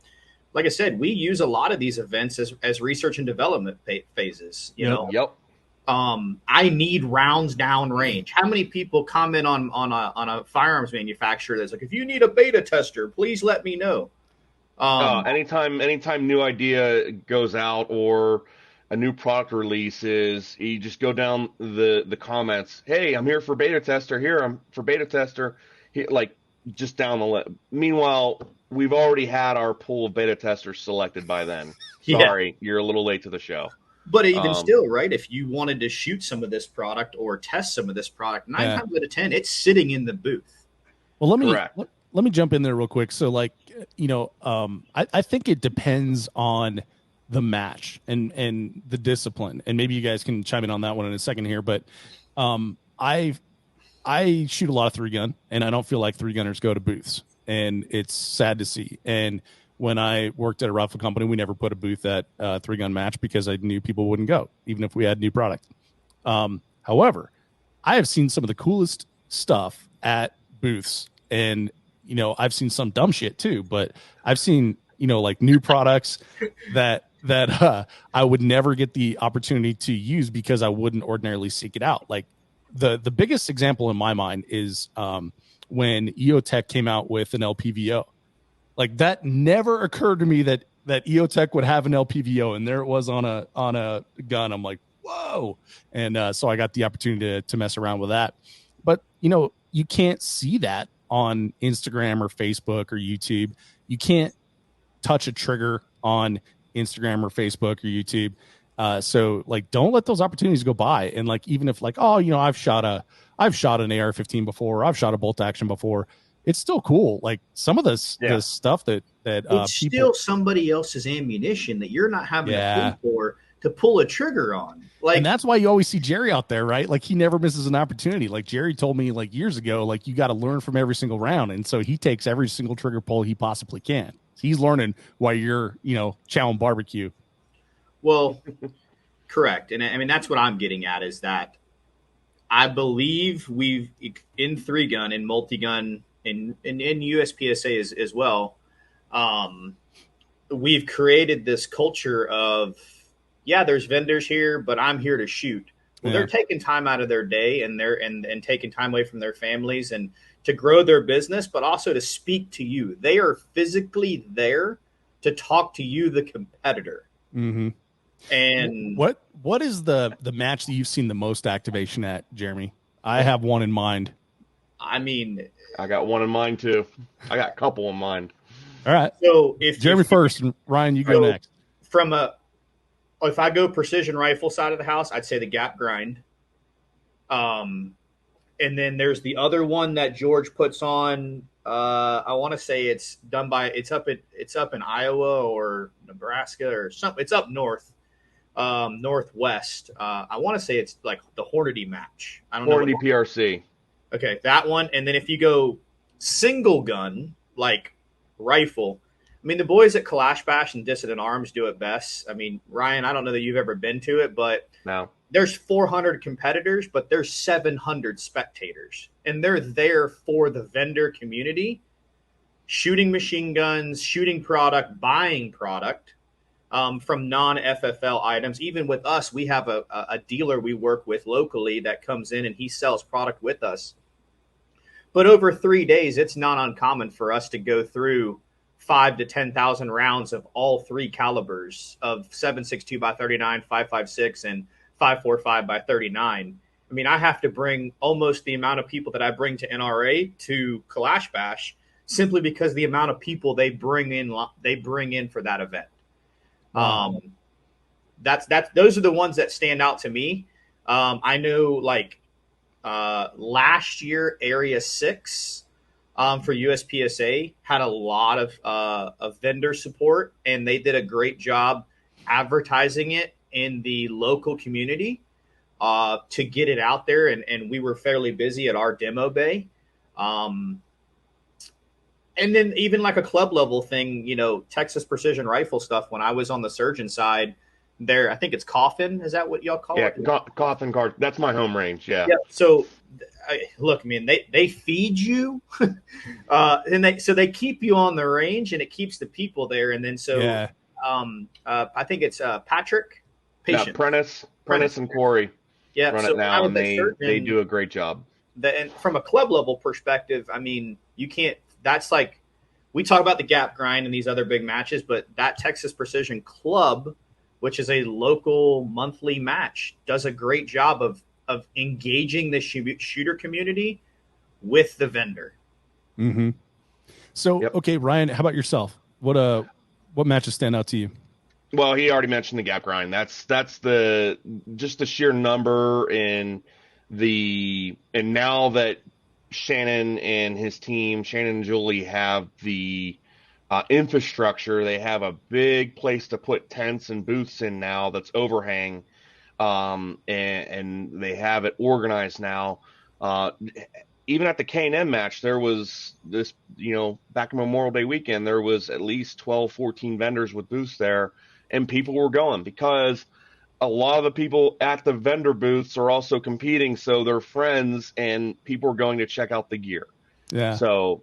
[SPEAKER 2] like I said, we use a lot of these events as research and development phases.
[SPEAKER 3] Yep.
[SPEAKER 2] I need rounds down range. How many people comment on a firearms manufacturer that's like, if you need a beta tester, please let me know.
[SPEAKER 3] Anytime new idea goes out, or a new product release is you just go down the comments. Hey, I'm here for beta tester. Here, I'm for beta tester. Here, like just down the list. Meanwhile, we've already had our pool of beta testers selected by then. Sorry, you're a little late to the show.
[SPEAKER 2] But even still, right, if you wanted to shoot some of this product or test some of this product, 9 times out of 10, it's sitting in the booth.
[SPEAKER 1] Well, let me jump in there real quick. So, like, I think it depends on the match and the discipline, and maybe you guys can chime in on that one in a second here. But I shoot a lot of 3-gun, and I don't feel like 3-gunners go to booths, and it's sad to see. And when I worked at a rifle company, we never put a booth at a 3-gun match because I knew people wouldn't go, even if we had new product. However, I have seen some of the coolest stuff at booths, and I've seen some dumb shit too. But I've seen like new products that I would never get the opportunity to use because I wouldn't ordinarily seek it out. Like the biggest example in my mind is when EOTech came out with an LPVO. Like that never occurred to me that EOTech would have an LPVO, and there it was on a gun. I'm like, whoa! And so I got the opportunity to mess around with that. But you can't see that on Instagram or Facebook or YouTube. You can't touch a trigger on Instagram or Facebook or YouTube. So like, don't let those opportunities go by. And like, even if like, I've shot an AR-15 before, I've shot a bolt action before. It's still cool. Like some of the stuff that
[SPEAKER 2] it's still somebody else's ammunition that you're not having to pay for to pull a trigger on. Like,
[SPEAKER 1] and that's why you always see Jerry out there, right? Like he never misses an opportunity. Like Jerry told me like years ago, like you got to learn from every single round, and so he takes every single trigger pull he possibly can. So he's learning while you're chowing barbecue. Well,
[SPEAKER 2] correct, and I mean that's what I'm getting at is that I believe we've in 3-gun and multi-gun. In USPSA as well, we've created this culture of, there's vendors here, but I'm here to shoot. Well, they're taking time out of their day and and taking time away from their families and to grow their business, but also to speak to you. They are physically there to talk to you, the competitor.
[SPEAKER 1] Mm-hmm.
[SPEAKER 2] And
[SPEAKER 1] what is the match that you've seen the most activation at, Jeremy? I have one in mind.
[SPEAKER 2] I mean,
[SPEAKER 3] I got one in mind too. I got a couple in mind.
[SPEAKER 1] All right.
[SPEAKER 2] So
[SPEAKER 1] Jeremy first, and Ryan, you go next.
[SPEAKER 2] If I go precision rifle side of the house, I'd say the gap grind. And then there's the other one that George puts on. I want to say it's up in Iowa or Nebraska or something. It's up north, northwest. I want to say it's like the Hornady match. I don't know.
[SPEAKER 3] Hornady PRC.
[SPEAKER 2] Okay, that one. And then if you go single gun, like rifle, I mean, the boys at Kalash Bash and Dissident Arms do it best. I mean, Ryan, I don't know that you've ever been to it, but
[SPEAKER 3] no.
[SPEAKER 2] There's 400 competitors, but there's 700 spectators. And they're there for the vendor community, shooting machine guns, shooting product, buying product from non-FFL items. Even with us, we have a dealer we work with locally that comes in and he sells product with us. But over 3 days, it's not uncommon for us to go through 5,000 to 10,000 rounds of all three calibers of 7.62 by 39, 5.56, and 5.45 by 39. I mean, I have to bring almost the amount of people that I bring to NRA to Kalash Bash simply because the amount of people they bring in for that event. Those are the ones that stand out to me. I know, like, last year, Area 6 for USPSA had a lot of vendor support, and they did a great job advertising it in the local community to get it out there. And we were fairly busy at our demo bay. And then even like a club level thing, Texas precision rifle stuff, when I was on the surgeon side there, I think it's Coffin. Is that what y'all call it?
[SPEAKER 3] Yeah, Coffin guard. That's my home range. Yeah.
[SPEAKER 2] So look, I mean, they feed you and they keep you on the range, and it keeps the people there. And then I think it's Patrick.
[SPEAKER 3] Patient. Yeah, Prentice and Corey run it now, and they do a great job.
[SPEAKER 2] And from a club level perspective, I mean, you can't. That's like, we talk about the gap grind and these other big matches, but that Texas Precision Club which is a local monthly match, does a great job of engaging the shooter community with the vendor.
[SPEAKER 1] Mm-hmm. So,
[SPEAKER 3] Yep.
[SPEAKER 1] okay, Ryan, how about yourself? What matches stand out to you?
[SPEAKER 3] Well, he already mentioned the gap grind. That's the just the sheer number and now that Shannon and his team, Shannon and Julie, have the infrastructure. They have a big place to put tents and booths in now that's overhang, and they have it organized now. Even at the K&M match, there was this, back in Memorial Day weekend, there was at least 12, 14 vendors with booths there, and people were going because a lot of the people at the vendor booths are also competing, so they're friends, and people are going to check out the gear.
[SPEAKER 1] Yeah.
[SPEAKER 3] So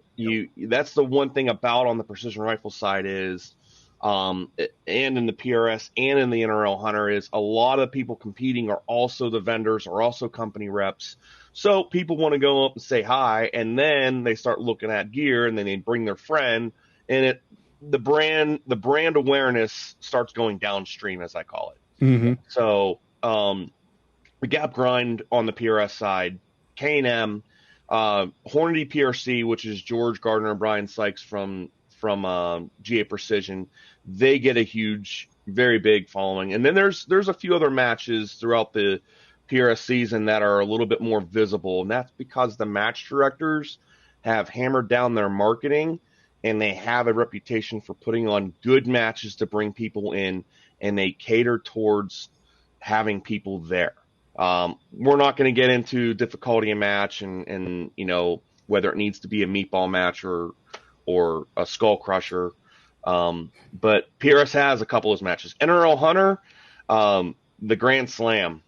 [SPEAKER 3] that's the one thing about on the precision rifle side is, and in the PRS and in the NRL Hunter, is a lot of the people competing are also the vendors, are also company reps. So people want to go up and say hi, and then they start looking at gear, and then they bring their friend, and the brand awareness starts going downstream, as I call it.
[SPEAKER 1] Mm-hmm.
[SPEAKER 3] So the gap grind on the PRS side, K&M, Hornady PRC, which is George Gardner and Brian Sykes from GA Precision, they get a huge, very big following. And then there's a few other matches throughout the PRS season that are a little bit more visible, and that's because the match directors have hammered down their marketing, and they have a reputation for putting on good matches to bring people in, and they cater towards having people there. We're not going to get into difficulty in match and whether it needs to be a meatball match or a skull crusher. But PRS has a couple of matches. NRL Hunter, the Grand Slam,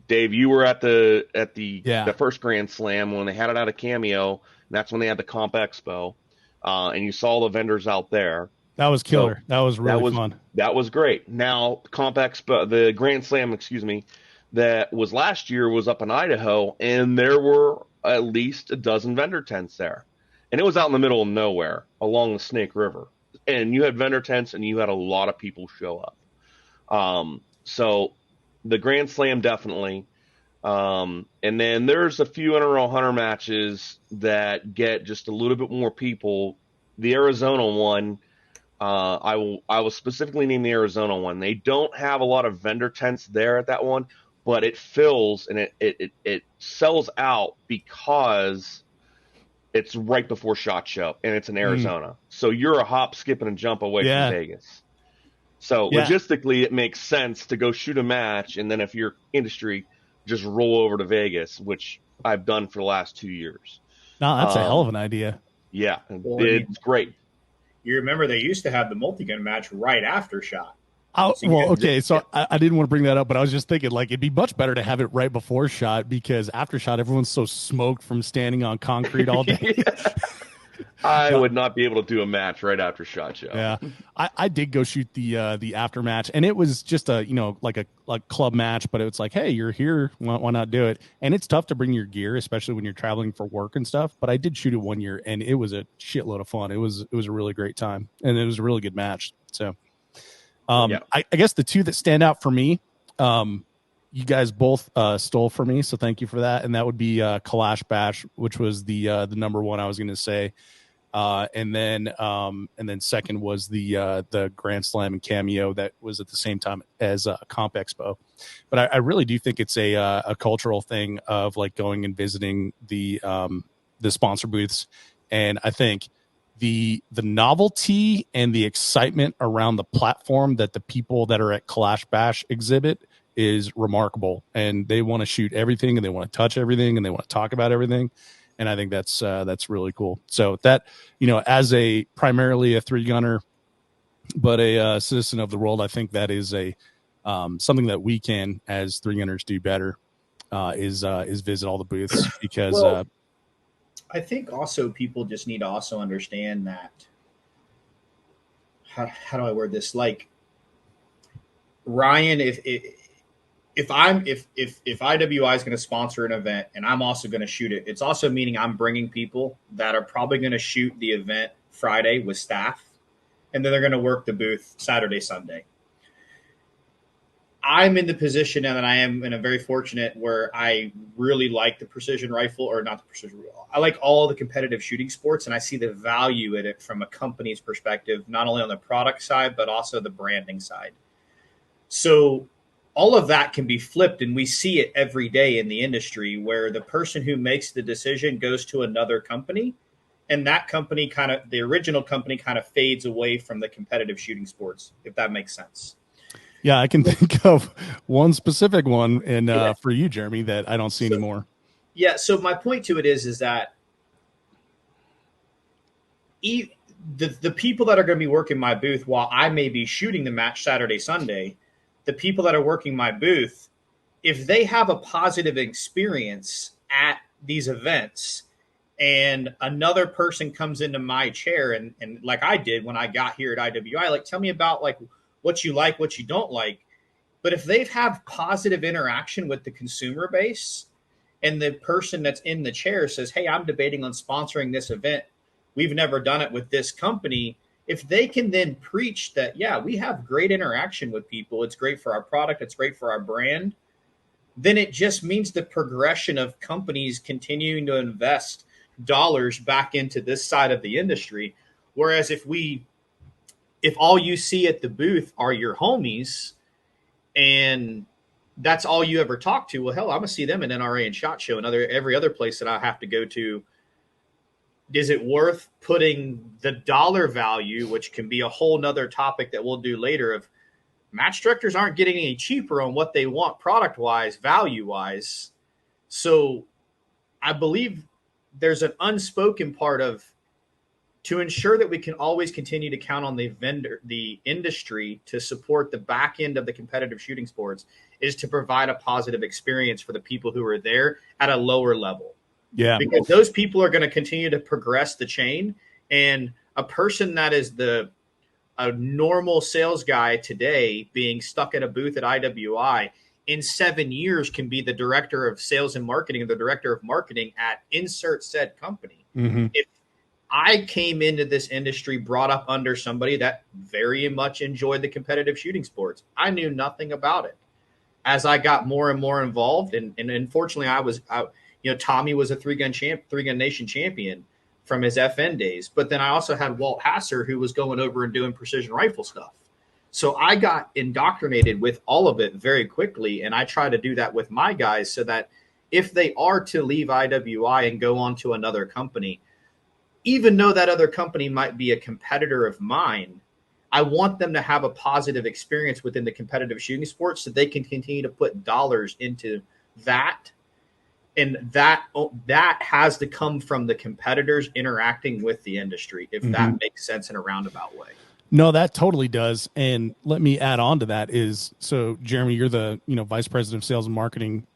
[SPEAKER 3] Dave, you were at the first Grand Slam when they had it out of Cameo, and that's when they had the Comp Expo, and you saw the vendors out there.
[SPEAKER 1] That was killer. So that was really fun.
[SPEAKER 3] That was great. Now, Comp Expo, the Grand Slam, that was last year was up in Idaho, and there were at least a dozen vendor tents there, and it was out in the middle of nowhere along the Snake River, and you had vendor tents, and you had a lot of people show up. So the Grand Slam definitely. And then there's a few NRL Hunter matches that get just a little bit more people. The Arizona one, I will specifically name the Arizona one. They don't have a lot of vendor tents there at that one, but it fills and it sells out because it's right before SHOT Show and it's in Arizona. So you're a hop, skip, and a jump away from Vegas. So logistically, it makes sense to go shoot a match, and then if you're industry, just roll over to Vegas, which I've done for the last 2 years.
[SPEAKER 1] No, that's a hell of an idea.
[SPEAKER 3] Yeah, it's great.
[SPEAKER 2] You remember they used to have the multi-gun match right after SHOT.
[SPEAKER 1] So I didn't want to bring that up, but I was just thinking, like, it'd be much better to have it right before SHOT, because after SHOT, everyone's so smoked from standing on concrete all day.
[SPEAKER 3] I would not be able to do a match right after SHOT Show.
[SPEAKER 1] Yeah, I did go shoot the after match, and it was just a like club match, but it's like, hey, you're here, why not do it? And it's tough to bring your gear, especially when you're traveling for work and stuff. But I did shoot it one year, and it was a shitload of fun. It was a really great time, and it was a really good match. So, I guess the two that stand out for me, you guys both stole from me, so thank you for that. And that would be Kalash Bash, which was the number one I was going to say. And then second was the Grand Slam and Cameo that was at the same time as Comp Expo. But I really do think it's a cultural thing of like going and visiting the sponsor booths, and I think the novelty and the excitement around the platform that the people that are at Kalash Bash exhibit is remarkable, and they want to shoot everything, and they want to touch everything, and they want to talk about everything. And I think that's really cool. So that, as a primarily a 3-gunner, but a citizen of the world, I think that is something that we can, as 3-gunners, do better, is visit all the booths, because
[SPEAKER 2] I think also people just need to also understand that, how do I word this? Like, Ryan, if IWI is going to sponsor an event and I'm also going to shoot it, it's also meaning I'm bringing people that are probably going to shoot the event Friday with staff, and then they're going to work the booth Saturday, Sunday. I'm in the position now that I am in a very fortunate where I really like the precision rifle, or not the precision rifle. I like all the competitive shooting sports, and I see the value in it from a company's perspective, not only on the product side, but also the branding side. So all of that can be flipped, and we see it every day in the industry where the person who makes the decision goes to another company, and that company the original company kind of fades away from the competitive shooting sports, if that makes sense.
[SPEAKER 1] Yeah, I can think of one specific one, and for you, Jeremy, that I don't see anymore.
[SPEAKER 2] Yeah. So my point to it is that the people that are going to be working my booth while I may be shooting the match Saturday, Sunday, the people that are working my booth, if they have a positive experience at these events and another person comes into my chair and like I did when I got here at IWI, like, tell me about like what you like, what you don't like. But if they've have positive interaction with the consumer base and the person that's in the chair says, hey, I'm debating on sponsoring this event, we've never done it with this company. If they can then preach that, yeah, we have great interaction with people, it's great for our product, it's great for our brand, then it just means the progression of companies continuing to invest dollars back into this side of the industry. Whereas if all you see at the booth are your homies and that's all you ever talk to, well, hell, I'm gonna see them in NRA and SHOT Show and every other place that I have to go to. Is it worth putting the dollar value, which can be a whole nother topic that we'll do later, of match directors aren't getting any cheaper on what they want product wise, value wise. So I believe there's an unspoken part of, to ensure that we can always continue to count on the industry to support the back end of the competitive shooting sports, is to provide a positive experience for the people who are there at a lower level.
[SPEAKER 1] Yeah.
[SPEAKER 2] Because those people are going to continue to progress the chain. And a person that is a normal sales guy today being stuck at a booth at IWI in 7 years can be the director of sales and marketing or the director of marketing at insert said company.
[SPEAKER 1] Mm-hmm.
[SPEAKER 2] If I came into this industry brought up under somebody that very much enjoyed the competitive shooting sports, I knew nothing about it. As I got more and more involved, and unfortunately Tommy was a three-gun nation champion from his FN days. But then I also had Walt Hasser, who was going over and doing precision rifle stuff. So I got indoctrinated with all of it very quickly. And I try to do that with my guys so that if they are to leave IWI and go on to another company, even though that other company might be a competitor of mine, I want them to have a positive experience within the competitive shooting sports so they can continue to put dollars into that. And that has to come from the competitors interacting with the industry, if that makes sense in a roundabout way.
[SPEAKER 1] No, that totally does. And let me add on to that is, so Jeremy, you're the vice president of sales and marketing.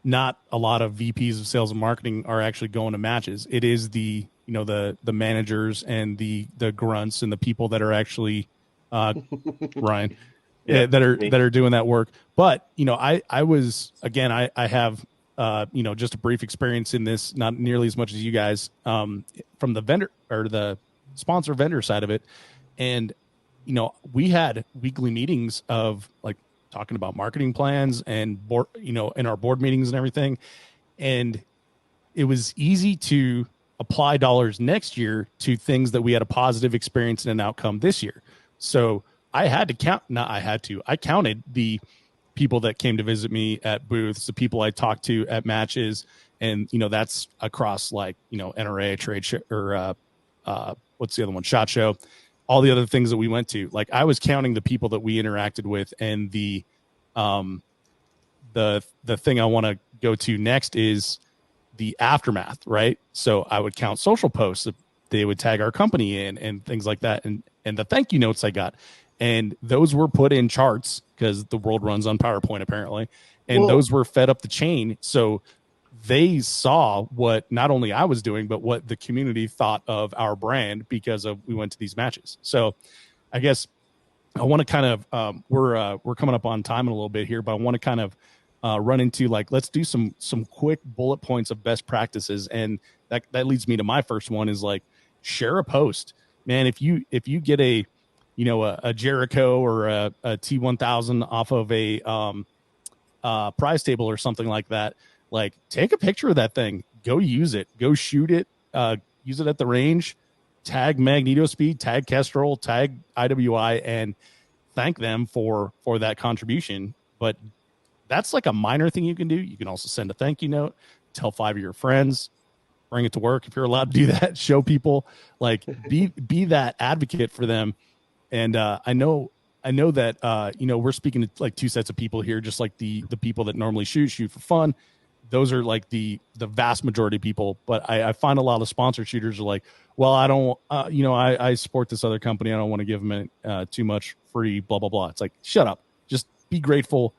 [SPEAKER 1] Not a lot of VPs of sales and marketing are actually going to matches. It is the managers and the grunts and the people that are actually Ryan, that are doing that work. But I was, again, I have just a brief experience in this, not nearly as much as you guys, from the vendor or the sponsor vendor side of it. And, we had weekly meetings of like talking about marketing plans and board, in our board meetings and everything. And it was easy to apply dollars next year to things that we had a positive experience and an outcome this year. So I counted the people that came to visit me at booths, the people I talked to at matches. And, that's across like, NRA, trade show, or what's the other one? SHOT Show, all the other things that we went to. Like I was counting the people that we interacted with, and the thing I want to go to next is the aftermath, right? So I would count social posts that they would tag our company in and things like that. And the thank you notes I got, and those were put in charts because the world runs on PowerPoint apparently. And those were fed up the chain. So they saw what not only I was doing, but what the community thought of our brand because we went to these matches. So I guess I want to kind of, we're coming up on time in a little bit here, but I want to kind of run into like, let's do some quick bullet points of best practices. And that leads me to my first one is like, share a post, man. If you get a a Jericho or a T1000 off of a prize table or something like that, like take a picture of that thing, go use it, go shoot it, use it at the range, tag Magneto Speed, tag Kestrel, tag IWI, and thank them for that contribution. But that's like a minor thing you can do. You can also send a thank you note, tell 5 of your friends, bring it to work if you're allowed to do that, show people, like be that advocate for them. And I know that we're speaking to like two sets of people here, just like the people that normally shoot for fun. Those are like the vast majority of people. But I find a lot of sponsor shooters are like, well, I don't, I support this other company. I don't want to give them too much free, blah, blah, blah. It's like, shut up. Just be grateful.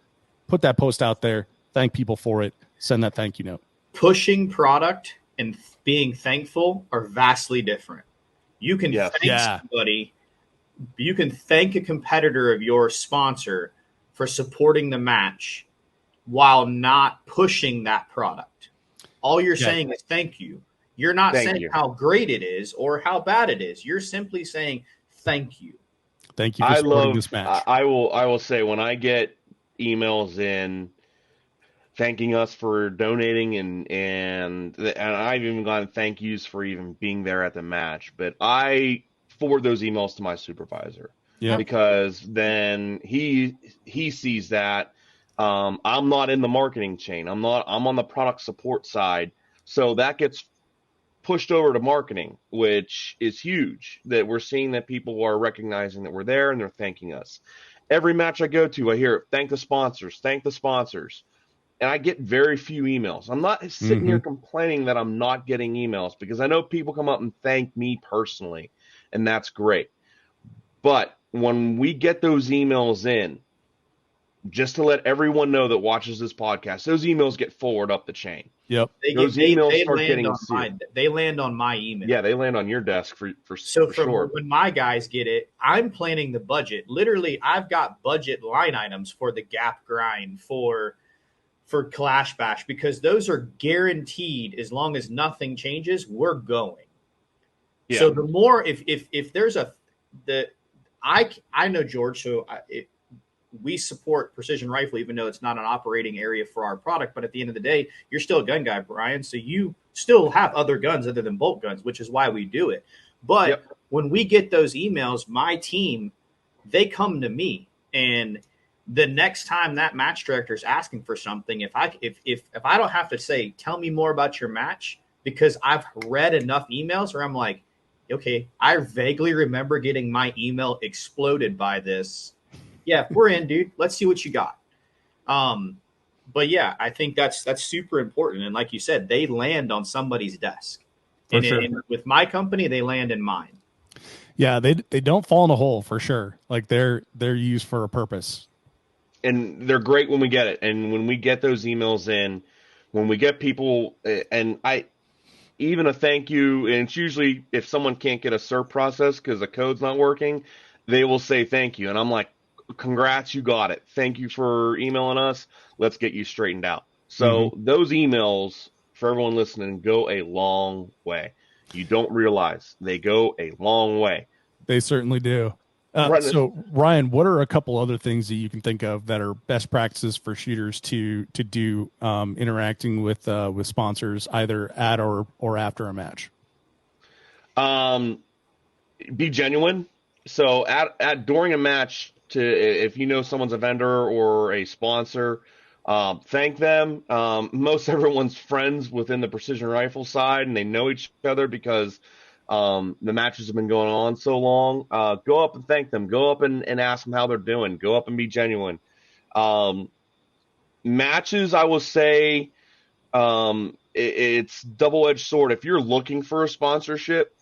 [SPEAKER 1] Put that post out there. Thank people for it. Send that thank you note.
[SPEAKER 2] Pushing product and being thankful are vastly different. You can thank somebody. You can thank a competitor of your sponsor for supporting the match while not pushing that product. All you're saying is thank you. You're not saying how great it is or how bad it is. You're simply saying thank you.
[SPEAKER 1] Thank you for supporting this match.
[SPEAKER 3] I will say, when I get emails in thanking us for donating and I've even gotten thank yous for even being there at the match, but I forward those emails to my supervisor.
[SPEAKER 1] Yeah.
[SPEAKER 3] Because then he sees that I'm not in the marketing chain. I'm on the product support side. So that gets pushed over to marketing, which is huge, that we're seeing that people are recognizing that we're there and they're thanking us. Every match I go to, I hear, thank the sponsors. And I get very few emails. I'm not sitting here complaining that I'm not getting emails, because I know people come up and thank me personally, and that's great. But when we get those emails in, just to let everyone know that watches this podcast, those emails get forwarded up the chain.
[SPEAKER 1] Yep.
[SPEAKER 2] They land on my email.
[SPEAKER 3] Yeah, they land on your desk for sure.
[SPEAKER 2] When my guys get it, I'm planning the budget. Literally, I've got budget line items for the Gap Grind, for Clash Bash, because those are guaranteed. As long as nothing changes, we're going. Yeah. So the more, if there's I know George, so we support Precision Rifle, even though it's not an operating area for our product. But at the end of the day, you're still a gun guy, Brian. So you still have other guns other than bolt guns, which is why we do it. But when we get those emails, my team, they come to me. And the next time that match director is asking for something, if I don't have to say, tell me more about your match, because I've read enough emails where I'm like, okay, I vaguely remember getting my email exploded by this. Yeah, we're in, dude. Let's see what you got. But yeah, I think that's super important. And like you said, they land on somebody's desk. And with my company, they land in mine.
[SPEAKER 1] Yeah, they don't fall in a hole for sure. Like they're used for a purpose.
[SPEAKER 3] And they're great when we get it. And when we get those emails in, when we get people, and even a thank you, and it's usually if someone can't get a CERT process because the code's not working, they will say thank you. And I'm like, congrats, you got it. Thank you for emailing us. Let's get you straightened out. So those emails, for everyone listening, go a long way. You don't realize they go a long way.
[SPEAKER 1] They certainly do. So, Ryan, what are a couple other things that you can think of that are best practices for shooters to do interacting with sponsors, either at or after a match?
[SPEAKER 3] Be genuine. So, during a match, if you know someone's a vendor or a sponsor, thank them. Most everyone's friends within the precision rifle side, and they know each other because the matches have been going on so long. Go up and thank them. Go up and ask them how they're doing. Go up and be genuine. Matches, I will say, it's double-edged sword. If you're looking for a sponsorship,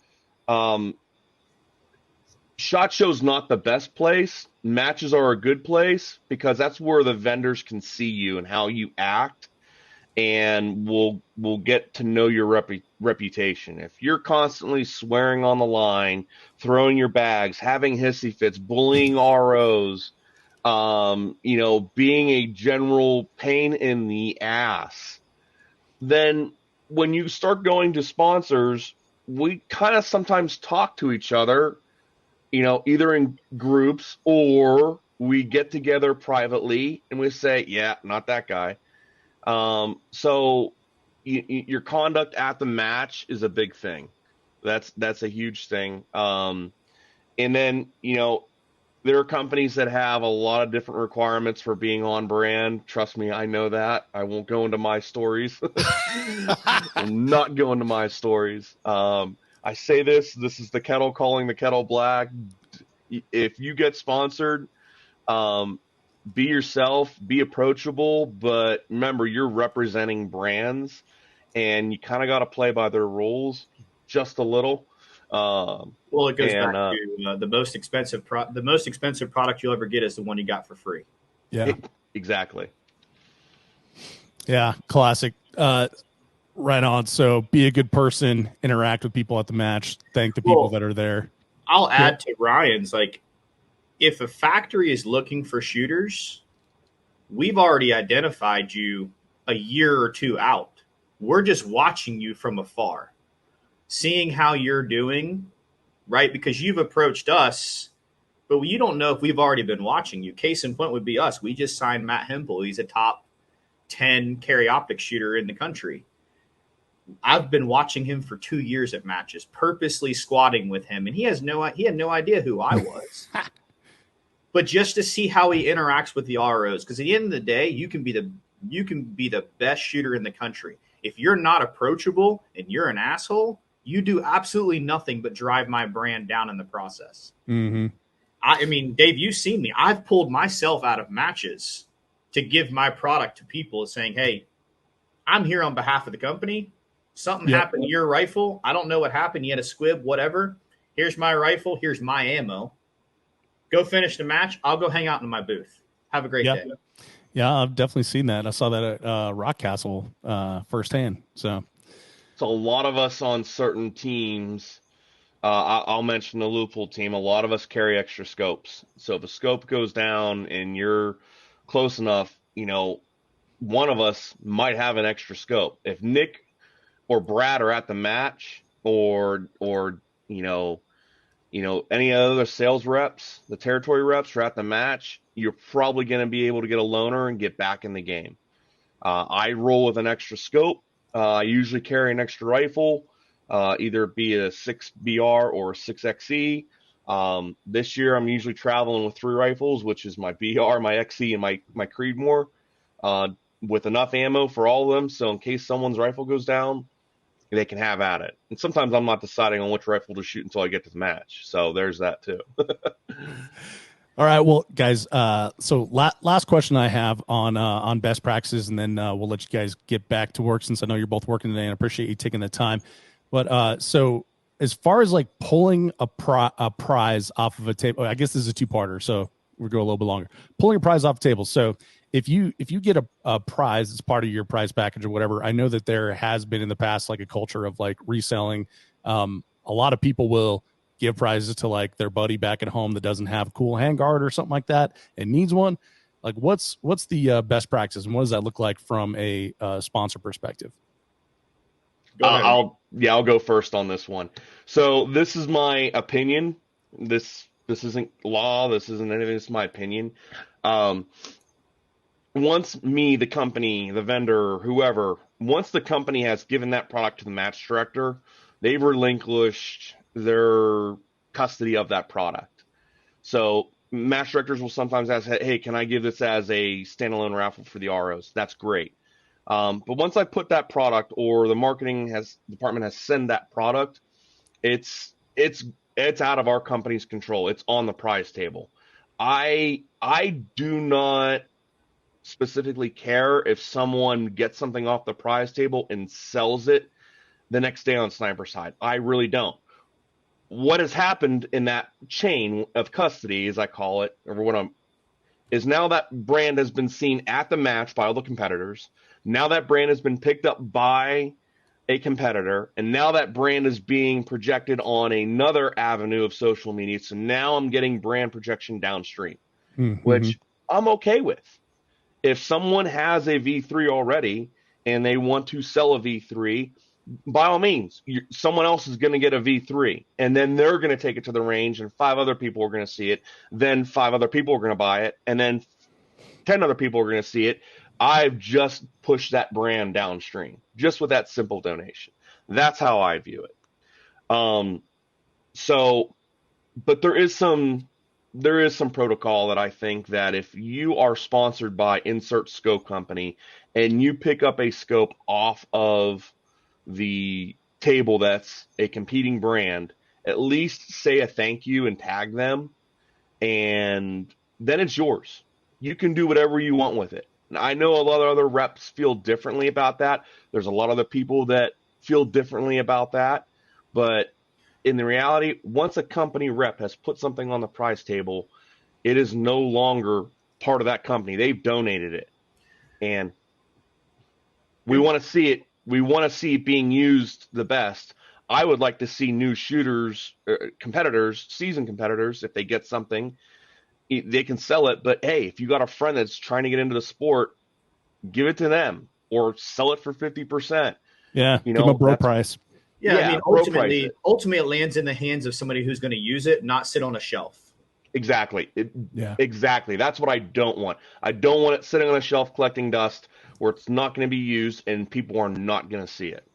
[SPEAKER 3] SHOT Show's not the best place. Matches are a good place because that's where the vendors can see you and how you act, and we'll get to know your reputation. If you're constantly swearing on the line, throwing your bags, having hissy fits, bullying ROs, being a general pain in the ass, then when you start going to sponsors, we kind of sometimes talk to each other either in groups or we get together privately and we say, yeah, not that guy. So your conduct at the match is a big thing. That's a huge thing. And then, there are companies that have a lot of different requirements for being on brand. Trust me, I know that. I won't go into my stories. Will not go into my stories. I say this is the kettle calling the kettle black. If you get sponsored, be yourself, be approachable, but remember you're representing brands and you kind of got to play by their rules just a little.
[SPEAKER 2] Well, it goes back to the most expensive product you'll ever get is the one you got for free.
[SPEAKER 1] Yeah,
[SPEAKER 3] exactly.
[SPEAKER 1] Yeah, classic. Right on. So be a good person, interact with people at the match, thank the people that are there.
[SPEAKER 2] I'll add to Ryan's, like, if a factory is looking for shooters, we've already identified you a year or two out. We're just watching you from afar, seeing how you're doing, right? Because you've approached us, but you don't know if we've already been watching you. Case in point would be us. We just signed Matt Hempel. He's a top 10 carry optics shooter in the country. I've been watching him for 2 years at matches, purposely squatting with him, and he had no idea who I was. But just to see how he interacts with the ROs, because at the end of the day, you can be the best shooter in the country. If you're not approachable and you're an asshole, you do absolutely nothing but drive my brand down in the process.
[SPEAKER 1] Mm-hmm.
[SPEAKER 2] I mean, Dave, you've seen me. I've pulled myself out of matches to give my product to people saying, hey, I'm here on behalf of the company. Something happened to your rifle. I don't know what happened. You had a squib, whatever. Here's my rifle. Here's my ammo. Go finish the match. I'll go hang out in my booth. Have a great day.
[SPEAKER 1] Yeah, I've definitely seen that. I saw that at Rock Castle firsthand. So
[SPEAKER 3] a lot of us on certain teams, I'll mention the Loophole team, a lot of us carry extra scopes. So if a scope goes down and you're close enough, one of us might have an extra scope. If Nick or Brad are at the match or any other sales reps, the territory reps are at the match, you're probably going to be able to get a loaner and get back in the game. I roll with an extra scope. I usually carry an extra rifle, either be a 6BR or a 6XE. This year I'm usually traveling with 3 rifles, which is my BR, my XE, and my Creedmoor, with enough ammo for all of them. So in case someone's rifle goes down, they can have at it. And sometimes I'm not deciding on which rifle to shoot until I get to the match. So there's that too.
[SPEAKER 1] All right, well, guys. So last question I have on best practices, and then we'll let you guys get back to work since I know you're both working today, and I appreciate you taking the time. But so as far as like pulling a prize off of a table, I guess this is a 2-parter, so we'll go a little bit longer. Pulling a prize off the table. So if you get a prize as part of your prize package or whatever, I know that there has been in the past like a culture of like reselling. A lot of people will give prizes to like their buddy back at home that doesn't have a cool handguard or something like that and needs one. Like what's the best practice, and what does that look like from a sponsor perspective?
[SPEAKER 3] I'll go first on this one. So this is my opinion. This isn't law. This isn't anything. It's my opinion. Once me, the company, the vendor, whoever, once the company has given that product to the match director, they've relinquished their custody of that product. So match directors will sometimes ask, hey, can I give this as a standalone raffle for the ROs? That's great. But once I put that product, or the marketing department has sent that product, it's out of our company's control. It's on the prize table. I do not specifically care if someone gets something off the prize table and sells it the next day on Sniper Side. I really don't. What has happened in that chain of custody, as I call it, is now that brand has been seen at the match by all the competitors. Now that brand has been picked up by a competitor, and now that brand is being projected on another avenue of social media. So now I'm getting brand projection downstream, which I'm okay with. If someone has a V3 already and they want to sell a V3, by all means, someone else is going to get a V3, and then they're going to take it to the range, and 5 other people are going to see it. Then 5 other people are going to buy it, and then 10 other people are going to see it. I've just pushed that brand downstream just with that simple donation. That's how I view it. But there is some protocol that I think that if you are sponsored by insert scope company and you pick up a scope off of the table that's a competing brand, at least say a thank you and tag them, and then it's yours. You can do whatever you want with it. And I know a lot of other reps feel differently about that. There's a lot of other people that feel differently about that. But in the reality, once a company rep has put something on the prize table, it is no longer part of that company. They've donated it. And we want to see it. We want to see it being used the best. I would like to see new shooters, competitors, seasoned competitors, if they get something, they can sell it. But hey, if you got a friend that's trying to get into the sport, give it to them or sell it for 50%.
[SPEAKER 1] Yeah, give them a bro price.
[SPEAKER 2] Yeah, I mean, ultimately it lands in the hands of somebody who's going to use it, not sit on a shelf.
[SPEAKER 3] Exactly. Exactly. That's what I don't want. I don't want it sitting on a shelf collecting dust where it's not going to be used and people are not going to see it.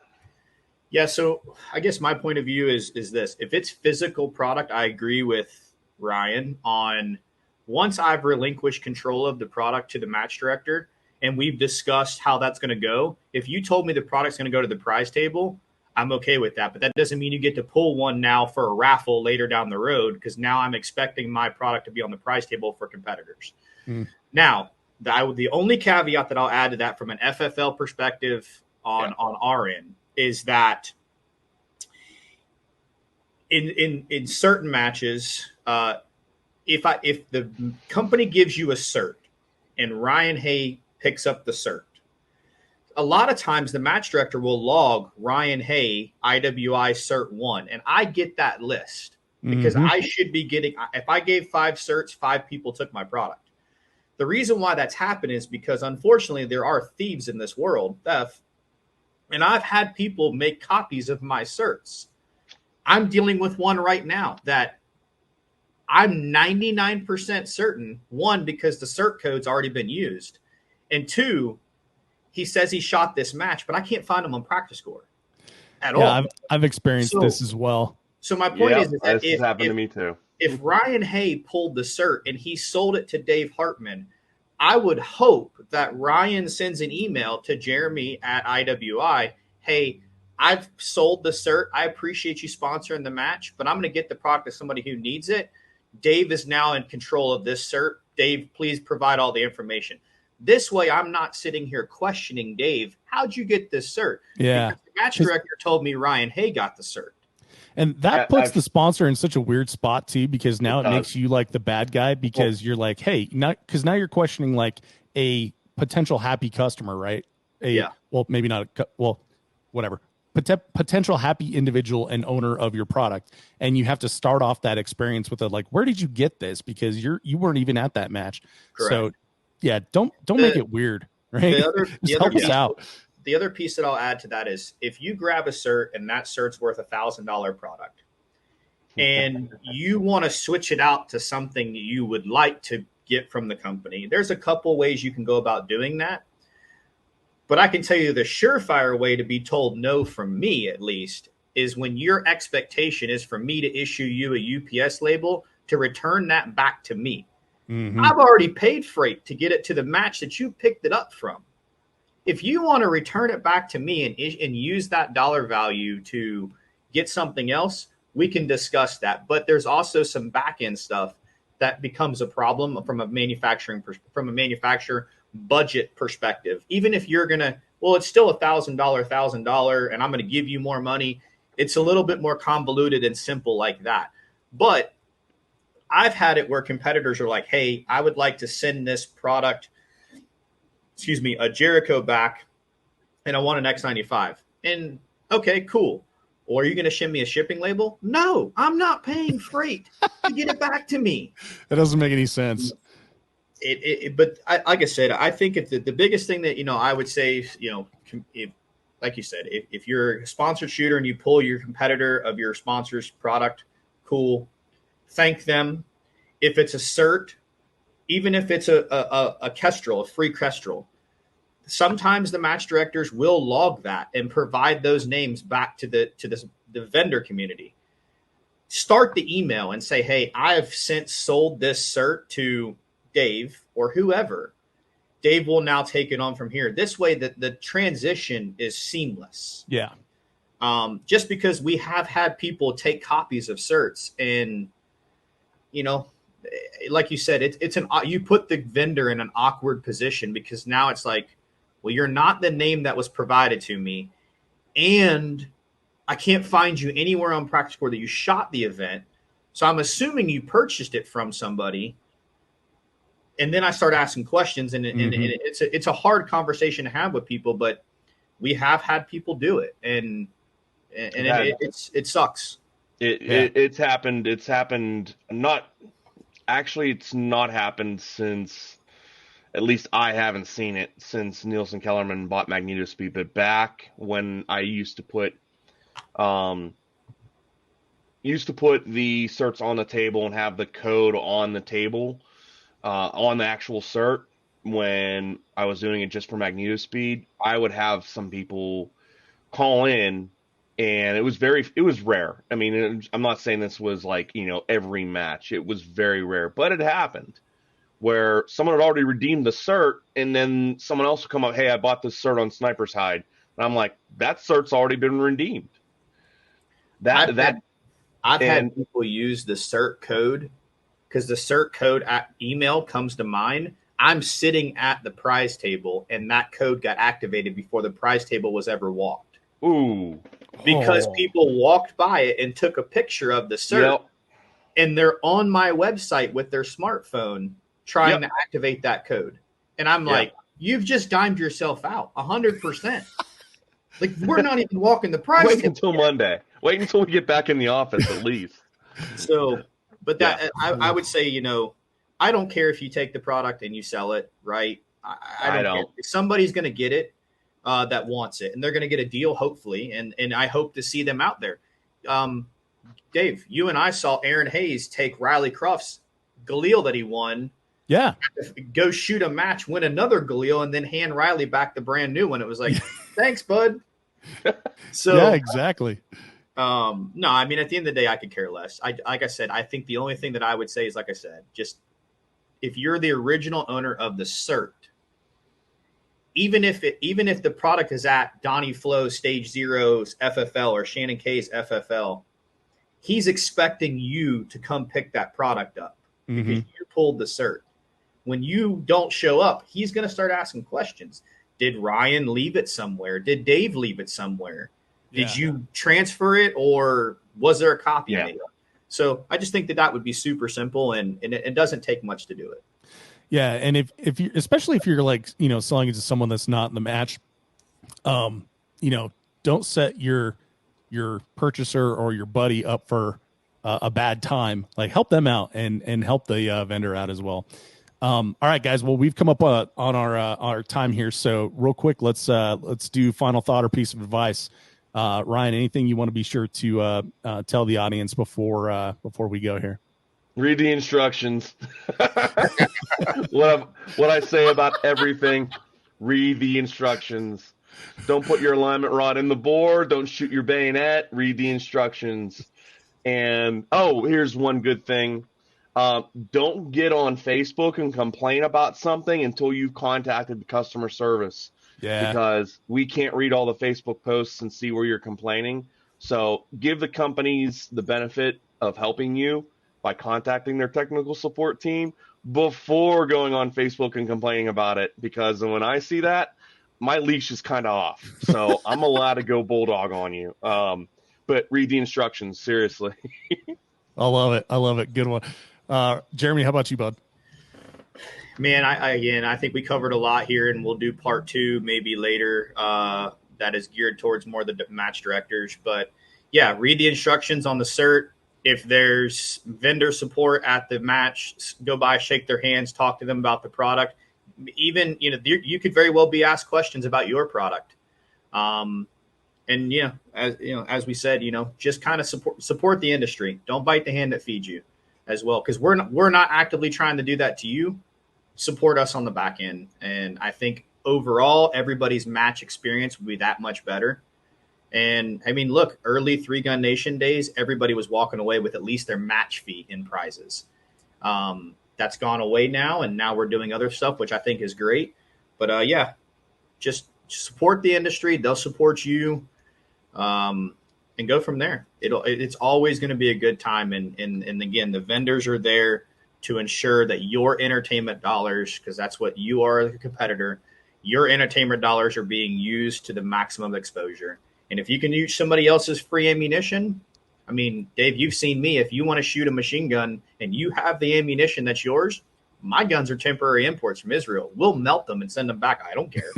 [SPEAKER 2] Yeah, so I guess my point of view is this. If it's physical product, I agree with Ryan on once I've relinquished control of the product to the match director and we've discussed how that's going to go, if you told me the product's going to go to the prize table, I'm okay with that. But that doesn't mean you get to pull one now for a raffle later down the road, because now I'm expecting my product to be on the prize table for competitors. Now, the only caveat that I'll add to that from an FFL perspective on our end is that in certain matches, if the company gives you a cert and Ryan Hay picks up the cert, a lot of times the match director will log Ryan Hay IWI cert 1, and I get that list because I should be getting. If I gave 5 certs, 5 people took my product. The reason why that's happened is because, unfortunately, there are thieves in this world, theft, and I've had people make copies of my certs. I'm dealing with one right now that I'm 99% certain, 1, because the cert code's already been used, and 2, he says he shot this match, but I can't find him on practice score at all.
[SPEAKER 1] Yeah, I've experienced this as well.
[SPEAKER 2] So my point is that
[SPEAKER 3] this has happened to me too.
[SPEAKER 2] If Ryan Hay pulled the cert and he sold it to Dave Hartman, I would hope that Ryan sends an email to Jeremy at IWI. Hey, I've sold the cert. I appreciate you sponsoring the match, but I'm going to get the product to somebody who needs it. Dave is now in control of this cert. Dave, please provide all the information. This way, I'm not sitting here questioning Dave. How'd you get this cert?
[SPEAKER 1] Yeah.
[SPEAKER 2] Because the match director told me Ryan Hay got the cert.
[SPEAKER 1] And that puts the sponsor in such a weird spot too, because now it makes you like the bad guy, because you're like, hey, because now you're questioning like a potential happy customer, right? Well, maybe not. Whatever. Potential happy individual and owner of your product, and you have to start off that experience with a like, where did you get this? Because you weren't even at that match. Correct. So yeah, don't make it weird, right? Help us out.
[SPEAKER 2] The other piece that I'll add to that is if you grab a cert and that cert's worth $1,000 product and you want to switch it out to something you would like to get from the company, there's a couple ways you can go about doing that. But I can tell you the surefire way to be told no from me, at least, is when your expectation is for me to issue you a UPS label to return that back to me. I've already paid freight to get it to the match that you picked it up from. If you want to return it back to me and use that dollar value to get something else, we can discuss that. But there's also some back end stuff that becomes a problem from a manufacturer budget perspective. Even if you're gonna, it's still $1,000, and I'm gonna give you more money. It's a little bit more convoluted and simple like that. But I've had it where competitors are like, hey, I would like to send this product, a Jericho back, and I want an X95. And okay, cool. Or are you going to ship me a shipping label? No, I'm not paying freight to get it back to me.
[SPEAKER 1] That doesn't make any sense.
[SPEAKER 2] But like I said, I think if the biggest thing that, I would say, if like you said, if you're a sponsored shooter and you pull your competitor of your sponsor's product, cool. Thank them. If it's a cert, even if it's a Kestrel, a free Kestrel, sometimes the match directors will log that and provide those names back to the vendor community. Start the email and say, hey, I have since sold this cert to Dave or whoever. Dave will now take it on from here. This way, the transition is seamless.
[SPEAKER 1] Yeah.
[SPEAKER 2] Just because we have had people take copies of certs and, like you said, you put the vendor in an awkward position because now it's like, well, you're not the name that was provided to me, and I can't find you anywhere on Practice Score that you shot the event. So I'm assuming you purchased it from somebody. And then I start asking questions, and it's a hard conversation to have with people, but we have had people do it, and it sucks.
[SPEAKER 3] It's happened. It's happened. It's not happened since, at least I haven't seen it since Nielsen Kellerman bought Magnetospeed. But back when I used to put the certs on the table and have the code on the table. On the actual cert, when I was doing it just for Magnetospeed, I would have some people call in, and it was rare. I mean, I'm not saying this was like, every match. It was very rare, but it happened where someone had already redeemed the cert, and then someone else would come up, hey, I bought this cert on Sniper's Hide. And I'm like, that cert's already been redeemed.
[SPEAKER 2] I've had people use the cert code, because the cert code at email comes to mind. I'm sitting at the prize table, and that code got activated before the prize table was ever walked.
[SPEAKER 3] Ooh.
[SPEAKER 2] Because people walked by it and took a picture of the cert, and they're on my website with their smartphone trying to activate that code. And I'm like, you've just dimed yourself out 100%. Like, we're not even walking the prize table.
[SPEAKER 3] Wait until Monday. Wait until we get back in the office at least.
[SPEAKER 2] So... But I would say, I don't care if you take the product and you sell it, right? I don't care. If somebody's going to get it that wants it, and they're going to get a deal, hopefully, and I hope to see them out there. Dave, you and I saw Aaron Hayes take Riley Cruft's Galil that he won.
[SPEAKER 1] Yeah.
[SPEAKER 2] Go shoot a match, win another Galil, and then hand Riley back the brand new one. It was like, thanks, bud. So
[SPEAKER 1] yeah, exactly.
[SPEAKER 2] No, I mean, at the end of the day, I could care less. Like I said, I think the only thing that I would say is, like I said, just if you're the original owner of the cert, even if the product is at Donnie Flo's Stage Zero's FFL or Shannon K's FFL, he's expecting you to come pick that product up because you pulled the cert. When you don't show up, he's going to start asking questions. Did Ryan leave it somewhere? Did Dave leave it somewhere? Did you transfer it, or was there a copy made? So I just think that would be super simple, and it doesn't take much to do it.
[SPEAKER 1] Yeah, and if you, especially if you're like selling it to someone that's not in the match, don't set your purchaser or your buddy up for a bad time. Like, help them out and help the vendor out as well. All right, guys. Well, we've come up on our time here, so real quick, let's do final thought or piece of advice. Ryan, anything you want to be sure to tell the audience before we go here?
[SPEAKER 3] Read the instructions. What I say about everything, read the instructions. Don't put your alignment rod in the bore. Don't shoot your bayonet. Read the instructions. And, here's one good thing. Don't get on Facebook and complain about something until you've contacted the customer service. Yeah. Because we can't read all the Facebook posts and see where you're complaining. So give the companies the benefit of helping you by contacting their technical support team before going on Facebook and complaining about it. Because when I see that, my leash is kind of off. So I'm allowed to go bulldog on you. But read the instructions, seriously.
[SPEAKER 2] I love it. Good one. Jeremy, how about you, bud? Man, I think we covered a lot here, and we'll do part 2 maybe later. That is geared towards more the match directors. But yeah, read the instructions on the cert. If there's vendor support at the match, go by, shake their hands, talk to them about the product. Even you could very well be asked questions about your product. And as we said, just kind of support the industry. Don't bite the hand that feeds you as well, because we're not actively trying to do that to you. Support us on the back end, and I think overall everybody's match experience will be that much better. And I mean, look, early Three Gun Nation days, everybody was walking away with at least their match fee in prizes. That's gone away now, and now we're doing other stuff, which I think is great. But yeah, just support the industry; they'll support you, and go from there. It's always going to be a good time, and again, the vendors are there to ensure that your entertainment dollars, because that's what you are as a competitor, your entertainment dollars are being used to the maximum exposure. And if you can use somebody else's free ammunition, I mean, Dave, you've seen me. If you want to shoot a machine gun and you have the ammunition that's yours, my guns are temporary imports from Israel. We'll melt them and send them back. I don't care.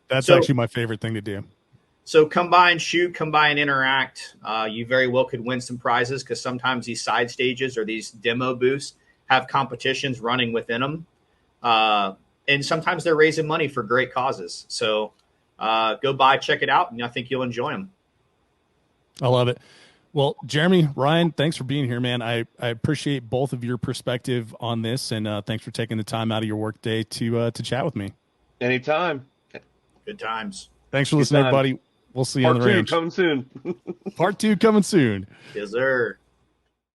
[SPEAKER 1] That's actually my favorite thing to do.
[SPEAKER 2] So come by and shoot, come by and interact. You very well could win some prizes, because sometimes these side stages or these demo booths have competitions running within them. And sometimes they're raising money for great causes. So go by, check it out, and I think you'll enjoy them.
[SPEAKER 1] I love it. Well, Jeremy, Ryan, thanks for being here, man. I appreciate both of your perspective on this, and thanks for taking the time out of your work day to chat with me.
[SPEAKER 3] Anytime.
[SPEAKER 2] Good times.
[SPEAKER 1] Thanks for listening, everybody. We'll see you on the range.
[SPEAKER 3] Part 2 coming soon.
[SPEAKER 1] Part 2 coming soon.
[SPEAKER 2] Yes, sir.